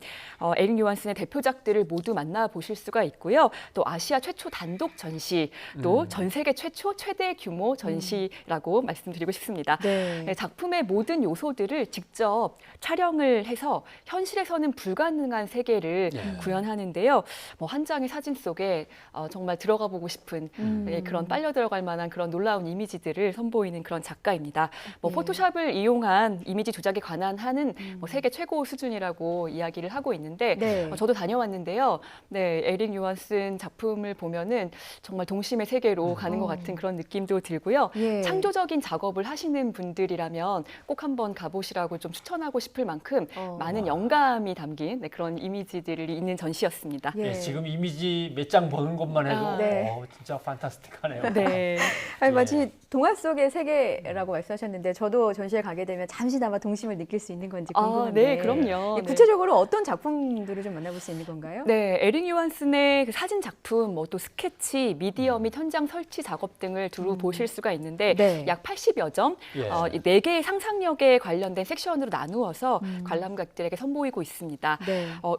에릭 요한슨의 대표작들을 모두 만나보실 수가 있고요. 또 아시아 최초 단독 전시, 또 전 세계 최초 최대 규모 전시라고 말씀드리고 싶습니다. 네. 작품의 모든 요소들을 직접 촬영을 해서 현실에서는 불가능한 세계를 구현하는데요. 한 장의 사진 속에 정말 들어가 보고 싶은 그런 빨려 들어갈 만한 그런 놀라운 이미지들을 선보이는 그런 작가입니다. 포토샵을 이용한 이미지 조작에 관한 한은 세계 최고 수준이라고 이야기를 하고 있는데 저도 다녀왔는데요. 네, 에릭 요한슨 작품을 보면은 정말 동심의 세계로 가는 것 같은 그런 느낌도 들고요. 창조적인 작업을 하시는 분들이라면 꼭 한번 가보시라고 좀 추천하고 싶을 만큼 많은 영감이 담긴 그런 이미지들이 있는 전시였습니다. 네, 지금 이미지 몇 장 보는 것만 해도 진짜 판타스틱하네요. 네. 아니, 마치 동화 속의 세계라고 말씀하셨는데 저도 전시회 가게 되면 잠시나마 동심을 느낄 수 있는 건지 궁금한데. 네, 그럼요. 구체적으로 어떤 작품들을 좀 만나볼 수 있는 건가요? 네, 에릭 요한슨의 그 사진 작품, 또 스케치, 미디어 및 현장 설치 작업 등을 두루 보실 수가 있는데 약 80여 점, 4개의 상상력에 관련된 섹션으로 나누어서 관람객들에게 선보이고 있습니다.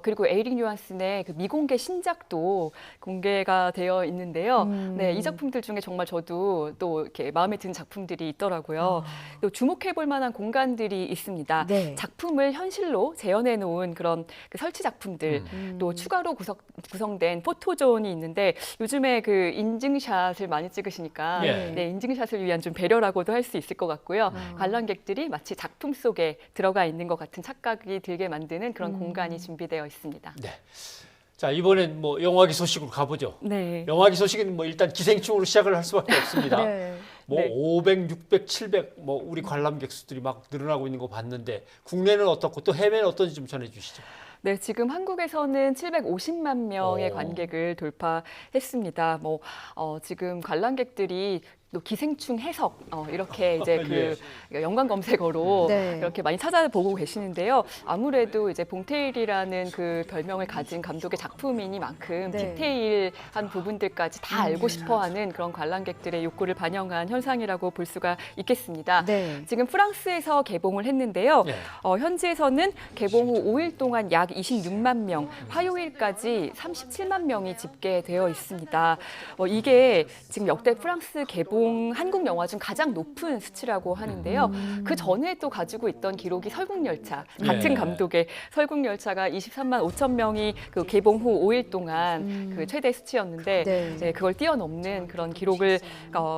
그리고 에릭 요한슨의 그 미공개 신작도 공개가 되어 있는데요. 네, 이 작품들 중에 정말 저도 또 이렇게 마음에 드는 작품들이 있더라고요. 또 주목해 볼 만한 공간들이 있습니다. 작품을 현실로 재현해 놓은 그런 그 설치 작품들, 또 추가로 구성된 포토존이 있는데 요즘에 그 인증샷을 많이 찍으시니까 인증샷을 위한 좀 배려라고도 할 수 있을 것 같고요. 관람객들이 마치 작품 속에 들어가 있는 것 같은 착각이 들게 만드는 그런 공간이 준비되어 있습니다. 네. 자, 이번엔 영화기 소식으로 가보죠. 네. 영화기 소식은 일단 기생충으로 시작을 할 수밖에 없습니다. 500, 600, 700 우리 관람객 수들이 막 늘어나고 있는 거 봤는데 국내는 어떻고 또 해외는 어떤지 좀 전해주시죠. 네, 지금 한국에서는 750만 명의 관객을 돌파했습니다. 지금 관람객들이 또 기생충 해석 이렇게 이제 연관 검색어로 이렇게 많이 찾아보고 계시는데요. 아무래도 이제 봉태일이라는 그 별명을 가진 감독의 작품이니만큼 디테일한 부분들까지 다 알고 싶어하는 그런 관람객들의 욕구를 반영한 현상이라고 볼 수가 있겠습니다. 지금 프랑스에서 개봉을 했는데요. 현지에서는 개봉 후 5일 동안 약 26만 명, 화요일까지 37만 명이 집계되어 있습니다. 이게 지금 역대 프랑스 개봉 한국 영화 중 가장 높은 수치라고 하는데요. 그 전에 또 가지고 있던 기록이 설국열차, 같은 감독의 설국열차가 23만 5천 명이 그 개봉 후 5일 동안 그 최대 수치였는데 그걸 뛰어넘는 그런 기록을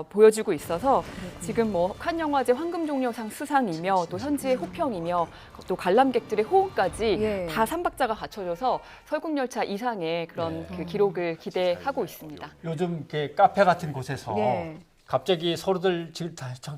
보여주고 있어서 지금 칸 영화제 황금종려상 수상이며 또 현지의 호평이며 또 관람객들의 호응까지 다 삼박자가 갖춰져서 설국열차 이상의 그런 그 기록을 기대하고 있습니다. 요즘 카페 같은 곳에서 갑자기 서로들 지금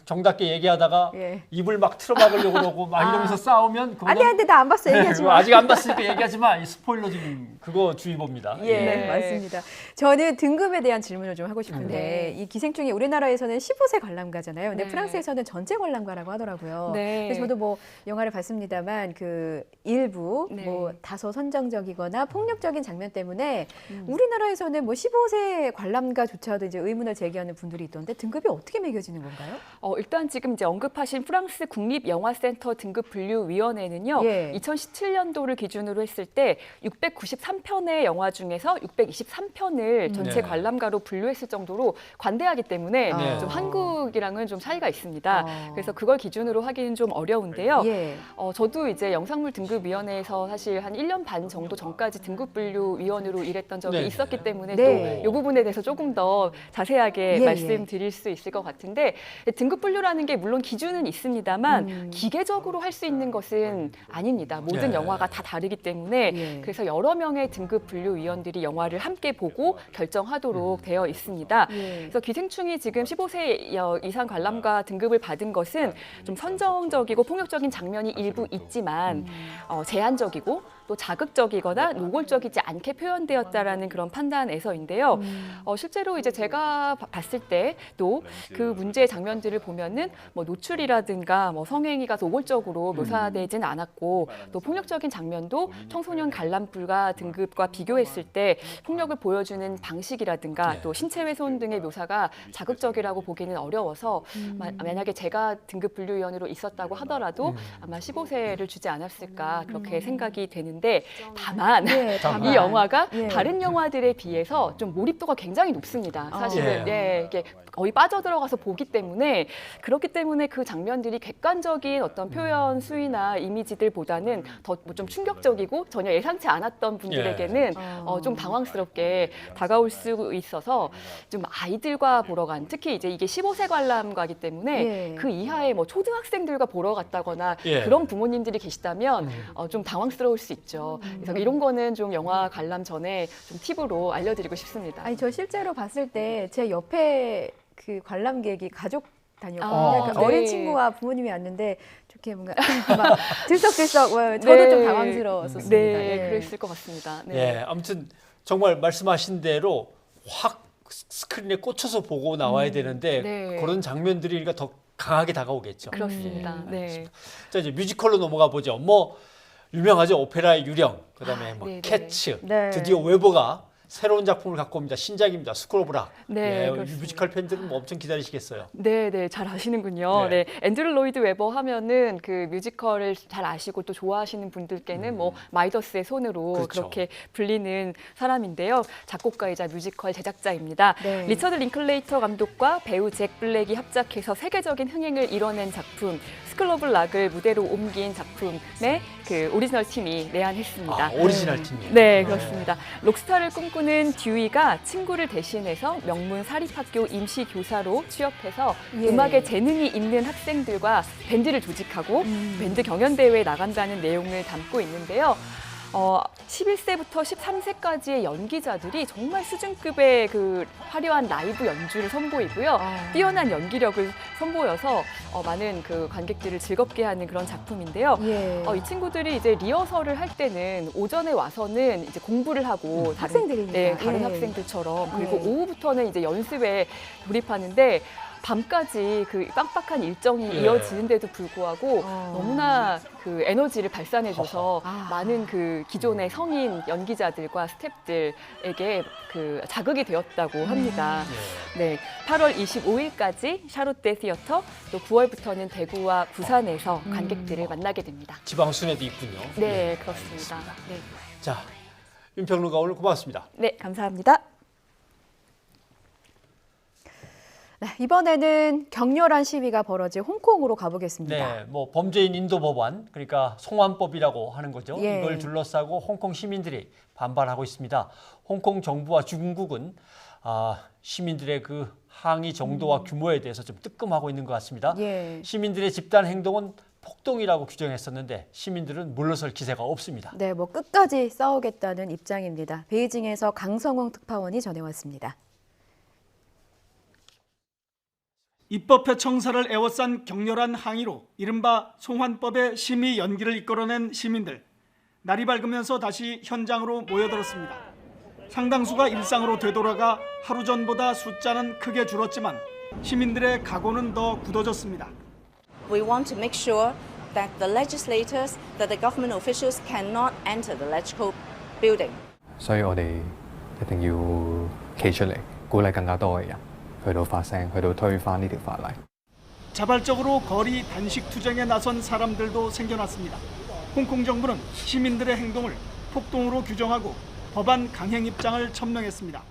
정답게 얘기하다가 예. 입을 막 틀어막으려고 그러고 막 이러면서 싸우면 그거는 아니 나 안 봤어 얘기하지 그거 마. 아직 안 봤으니까 얘기하지 마. 이 스포일러 지금 그거 주의보입니다. 예, 네, 맞습니다. 저는 등급에 대한 질문을 좀 하고 싶은데 이 기생충이 우리나라에서는 15세 관람가잖아요. 근데 네. 프랑스에서는 전체 관람가라고 하더라고요. 네. 그래서 저도 뭐 영화를 봤습니다만 그 일부 네. 뭐 다소 선정적이거나 폭력적인 장면 때문에 우리나라에서는 뭐 15세 관람가조차도 이제 의문을 제기하는 분들이 있던데 등급이 어떻게 매겨지는 건가요? 일단 지금 이제 언급하신 프랑스 국립영화센터 등급분류위원회는요. 예. 2017년도를 기준으로 했을 때 693편의 영화 중에서 623편을 전체 네. 관람가로 분류했을 정도로 관대하기 때문에 네. 좀 한국이랑은 좀 차이가 있습니다. 그래서 그걸 기준으로 하기는 좀 어려운데요. 예. 저도 이제 영상물 등급위원회에서 사실 한 1년 반 정도 전까지 등급분류위원으로 일했던 적이 네. 있었기 때문에 네. 또 이 부분에 대해서 조금 더 자세하게 예, 말씀드릴 수 있을 것 같은데 등급분류라는 게 물론 기준은 있습니다만 기계적으로 할 수 있는 것은 아닙니다. 모든 예. 영화가 다 다르기 때문에 예. 그래서 여러 명의 등급분류위원들이 영화를 함께 보고 결정하도록 되어 있습니다. 예. 그래서 기생충이 지금 15세 이상 관람가 등급을 받은 것은 좀 선정적이고 폭력적인 장면이 일부 있지만 제한적이고 또 자극적이거나 노골적이지 않게 표현되었다라는 그런 판단에서인데요. 실제로 이제 제가 봤을 때 또 그 문제의 장면들을 보면은 뭐 노출이라든가 뭐 성행위가 노골적으로 묘사되지는 않았고 또 폭력적인 장면도 청소년 관람 불가 등급과 비교했을 때 폭력을 보여주는 방식이라든가 또 신체 훼손 등의 묘사가 자극적이라고 보기는 어려워서 만약에 제가 등급 분류위원으로 있었다고 하더라도 아마 15세를 주지 않았을까 그렇게 생각이 되는데 다만 네, 이 영화가 예. 다른 영화들에 비해서 좀 몰입도가 굉장히 높습니다. 사실은 예. 이게 거의 빠져들어가서 보기 때문에 그렇기 때문에 그 장면들이 객관적인 어떤 표현 수위나 이미지들보다는 더 좀 충격적이고 전혀 예상치 않았던 분들에게는 좀 당황스럽게 다가올 수 있어서 좀 아이들과 보러 간 특히 이제 이게 15세 관람가이기 때문에 예. 그 이하의 뭐 초등학생들과 보러 갔다거나 예. 그런 부모님들이 계시다면 좀 당황스러울 수 있죠. 그래서 이런 거는 좀 영화 관람 전에 좀 팁으로 알려드리고 싶습니다. 아니 저 실제로 봤을 때 제 옆에 그 관람객이 가족 다녔거든요. 아, 그러니까 네. 어린 친구와 부모님이 왔는데 좋게 뭔가 막 들썩들썩 저도 네. 좀 당황스러웠었습니다. 네, 예. 그랬을 것 같습니다. 네. 예, 아무튼 정말 말씀하신 대로 확 스크린에 꽂혀서 보고 나와야 되는데 네. 그런 장면들이 그러니까 더 강하게 다가오겠죠. 그렇습니다. 네. 자 이제 뮤지컬로 넘어가 보죠. 뭐 유명하죠. 오페라의 유령, 그다음에 뭐 네네. 캐츠, 네. 드디어 웨버가 새로운 작품을 갖고 옵니다. 신작입니다. 스쿨 오브 락. 네, 예, 그렇습니다. 뮤지컬 팬들은 뭐 엄청 기다리시겠어요. 네, 네, 잘 아시는군요. 네. 네. 앤드류 로이드 웨버 하면은 그 뮤지컬을 잘 아시고 또 좋아하시는 분들께는 뭐 마이더스의 손으로 그렇죠. 그렇게 불리는 사람인데요. 작곡가이자 뮤지컬 제작자입니다. 네. 리처드 링클레이터 감독과 배우 잭 블랙이 합작해서 세계적인 흥행을 이뤄낸 작품 스쿨 오브 락을 무대로 옮긴 작품의 그 오리지널 팀이 내한했습니다. 아, 오리지널 팀이에요. 네, 그렇습니다. 록스타를 꿈꾸는 듀이가 친구를 대신해서 명문 사립학교 임시 교사로 취업해서 예. 음악에 재능이 있는 학생들과 밴드를 조직하고 밴드 경연대회에 나간다는 내용을 담고 있는데요. 11세부터 13세까지의 연기자들이 정말 수준급의 그 화려한 라이브 연주를 선보이고요. 뛰어난 연기력을 선보여서 많은 그 관객들을 즐겁게 하는 그런 작품인데요. 예. 이 친구들이 이제 리허설을 할 때는 오전에 와서는 이제 공부를 하고 학생들이니까. 네, 다른 예. 학생들처럼 그리고 예. 오후부터는 이제 연습에 돌입하는데 밤까지 그 빡빡한 일정이 예. 이어지는데도 불구하고 너무나 그 에너지를 발산해줘서 많은 그 기존의 성인 연기자들과 스태프들에게 그 자극이 되었다고 합니다. 네, 8월 25일까지 샤롯데 시어터 또 9월부터는 대구와 부산에서 관객들을 만나게 됩니다. 지방 순회도 있군요. 네, 그렇습니다. 네. 자, 윤 평론가 오늘 고맙습니다. 네, 감사합니다. 네, 이번에는 격렬한 시위가 벌어질 홍콩으로 가보겠습니다. 네, 뭐 범죄인 인도 법안, 그러니까 송환법이라고 하는 거죠. 예. 이걸 둘러싸고 홍콩 시민들이 반발하고 있습니다. 홍콩 정부와 중국은 시민들의 그 항의 정도와 규모에 대해서 좀 뜨끔하고 있는 것 같습니다. 예. 시민들의 집단 행동은 폭동이라고 규정했었는데 시민들은 물러설 기세가 없습니다. 네, 뭐 끝까지 싸우겠다는 입장입니다. 베이징에서 강성홍 특파원이 전해왔습니다. 입법회 청사를 에워싼 격렬한 항의로 이른바 송환법의 심의 연기를 이끌어낸 시민들. 날이 밝으면서 다시 현장으로 모여들었습니다. 상당수가 일상으로 되돌아가 하루 전보다 숫자는 크게 줄었지만 시민들의 각오는 더 굳어졌습니다. We want to make sure that the legislators, that the government officials cannot enter the electrical building. 所以我哋一定要企出嚟，鼓勵更加多嘅人去到發聲，去到推翻呢條法例。 자발적으로 거리 단식 투쟁에 나선 사람들도 생겨났습니다. 홍콩 정부는 시민들의 행동을 폭동으로 규정하고 법안 강행 입장을 천명했습니다.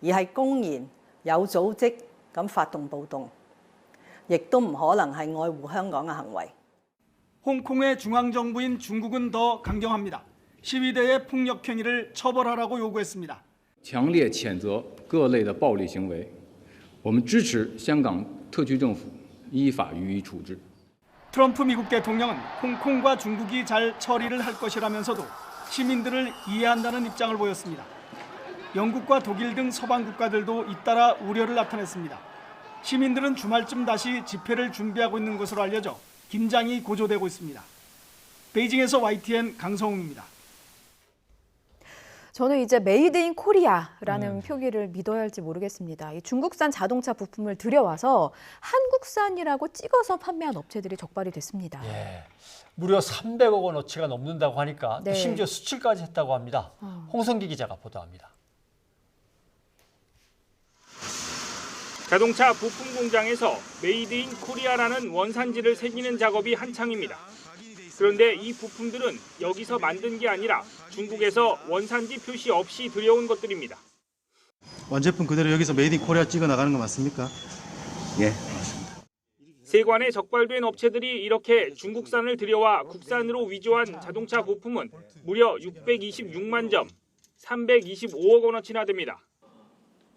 而係公然有組織咁發動暴動，亦都唔可能係愛護香港嘅行為。 홍콩의 중앙정부인 중국은 더 강경합니다. 시위대의 폭력 행위를 처벌하라고 요구했습니다. 强烈谴责各类的暴力行为，我们支持香港特区政府依法予以处置。 트럼프 미국 대통령은 홍콩과 중국이 잘 처리를 할 것이라면서도 시민들을 이해한다는 입장을 보였습니다. 영국과 독일 등 서방 국가들도 잇따라 우려를 나타냈습니다. 시민들은 주말쯤 다시 집회를 준비하고 있는 것으로 알려져 긴장이 고조되고 있습니다. 베이징에서 YTN 강성웅입니다. 저는 이제 메이드 인 코리아라는 표기를 믿어야 할지 모르겠습니다. 이 중국산 자동차 부품을 들여와서 한국산이라고 찍어서 판매한 업체들이 적발이 됐습니다. 예, 무려 300억 원어치가 넘는다고 하니까 또 심지어 수출까지 했다고 합니다. 홍성기 기자가 보도합니다. 자동차 부품 공장에서 메이드 인 코리아라는 원산지를 새기는 작업이 한창입니다. 그런데 이 부품들은 여기서 만든 게 아니라 중국에서 원산지 표시 없이 들여온 것들입니다. 완제품 그대로 여기서 메이드 인 코리아 찍어 나가는 거 맞습니까? 예, 맞습니다. 세관에 적발된 업체들이 이렇게 중국산을 들여와 국산으로 위조한 자동차 부품은 무려 626만 점, 325억 원어치나 됩니다.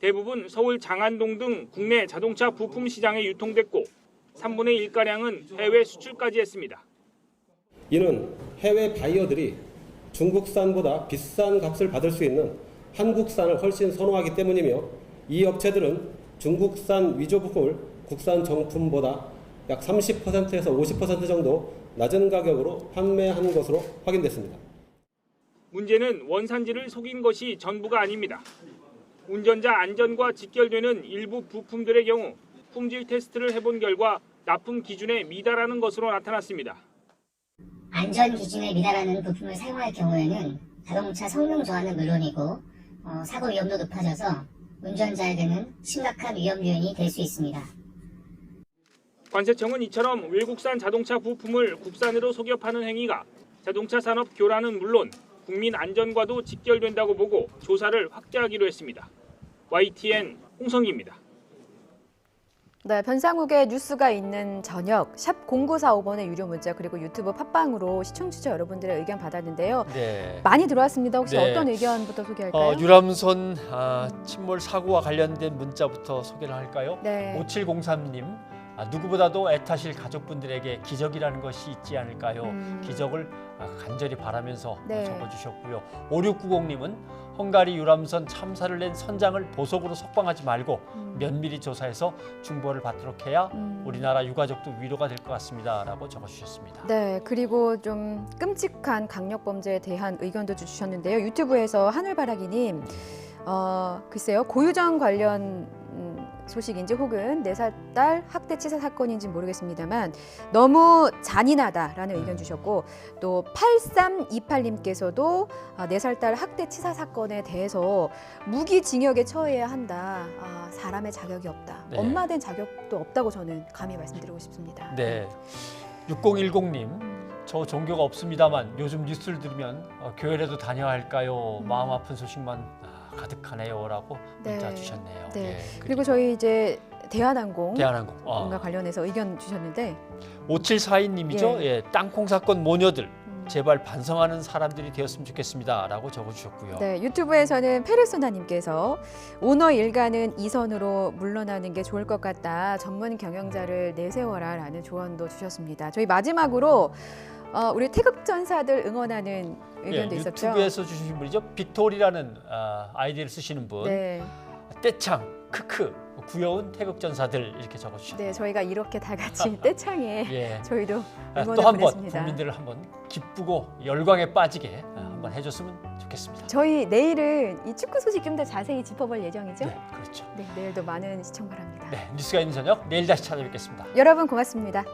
대부분 서울 장안동 등 국내 자동차 부품 시장에 유통됐고 3분의 1가량은 해외 수출까지 했습니다. 이는 해외 바이어들이 중국산보다 비싼 값을 받을 수 있는 한국산을 훨씬 선호하기 때문이며 이 업체들은 중국산 위조 부품을 국산 정품보다 약 30%에서 50% 정도 낮은 가격으로 판매하는 것으로 확인됐습니다. 문제는 원산지를 속인 것이 전부가 아닙니다. 운전자 안전과 직결되는 일부 부품들의 경우 품질 테스트를 해본 결과 납품 기준에 미달하는 것으로 나타났습니다. 안전 기준에 미달하는 부품을 사용할 경우에는 자동차 성능 저하는 물론이고 사고 위험도 높아져서 운전자에게는 심각한 위험 요인이 될 수 있습니다. 관세청은 이처럼 외국산 자동차 부품을 국산으로 속여 파는 행위가 자동차 산업 교란은 물론 국민 안전과도 직결된다고 보고 조사를 확대하기로 했습니다. YTN 홍성기입니다. 네, 변상욱의 뉴스가 있는 저녁 샵 0945번의 유료 문자 그리고 유튜브 팟빵으로 시청자 여러분들의 의견 받았는데요. 네. 많이 들어왔습니다. 혹시 네. 어떤 의견부터 소개할까요? 유람선 침몰 사고와 관련된 문자부터 소개를 할까요? 네. 5703님. 누구보다도 애타실 가족분들에게 기적이라는 것이 있지 않을까요? 기적을 간절히 바라면서 적어주셨고요. 5690님은 헝가리 유람선 참사를 낸 선장을 보석으로 석방하지 말고 면밀히 조사해서 중보를 받도록 해야 우리나라 유가족도 위로가 될 것 같습니다. 라고 적어주셨습니다. 네, 그리고 좀 끔찍한 강력범죄에 대한 의견도 주셨는데요. 유튜브에서 하늘바라기님, 글쎄요, 고유정 관련 소식인지 혹은 4살 딸 학대 치사 사건인지 모르겠습니다만 너무 잔인하다라는 의견 주셨고 또 8328님께서도 4살 딸 학대 치사 사건에 대해서 무기징역에 처해야 한다. 사람의 자격이 없다. 네. 엄마 된 자격도 없다고 저는 감히 말씀드리고 싶습니다. 네. 6010님. 저 종교가 없습니다만 요즘 뉴스를 들으면 교회라도 다녀야 할까요? 마음 아픈 소식만 가득하네요 라고 문자 주셨네요. 네. 예, 그리고 저희 이제 대한항공과 대한항공 관련해서 의견 주셨는데 5742님이죠. 예, 땅콩 사건 모녀들 제발 반성하는 사람들이 되었으면 좋겠습니다 라고 적어주셨고요. 네, 유튜브에서는 페르소나님께서 오너 일가는 2선으로 물러나는 게 좋을 것 같다. 전문 경영자를 내세워라 라는 조언도 주셨습니다. 저희 마지막으로 우리 태극전사들 응원하는 의견도 있었죠. 유튜브에서 주신 분이죠. 빅토리라는 아이디를 쓰시는 분. 네. 떼창, 크크, 구여운 태극전사들 이렇게 적어주셨네요. 네, 저희가 이렇게 다 같이 떼창에 예. 저희도 응원을 또 한 번 보냈습니다. 국민들을 한번 기쁘고 열광에 빠지게 한번 해줬으면 좋겠습니다. 저희 내일은 이 축구 소식 좀 더 자세히 짚어볼 예정이죠? 네, 그렇죠. 네, 내일도 많은 시청 바랍니다. 네, 뉴스가 있는 저녁 내일 다시 찾아뵙겠습니다. 여러분 고맙습니다.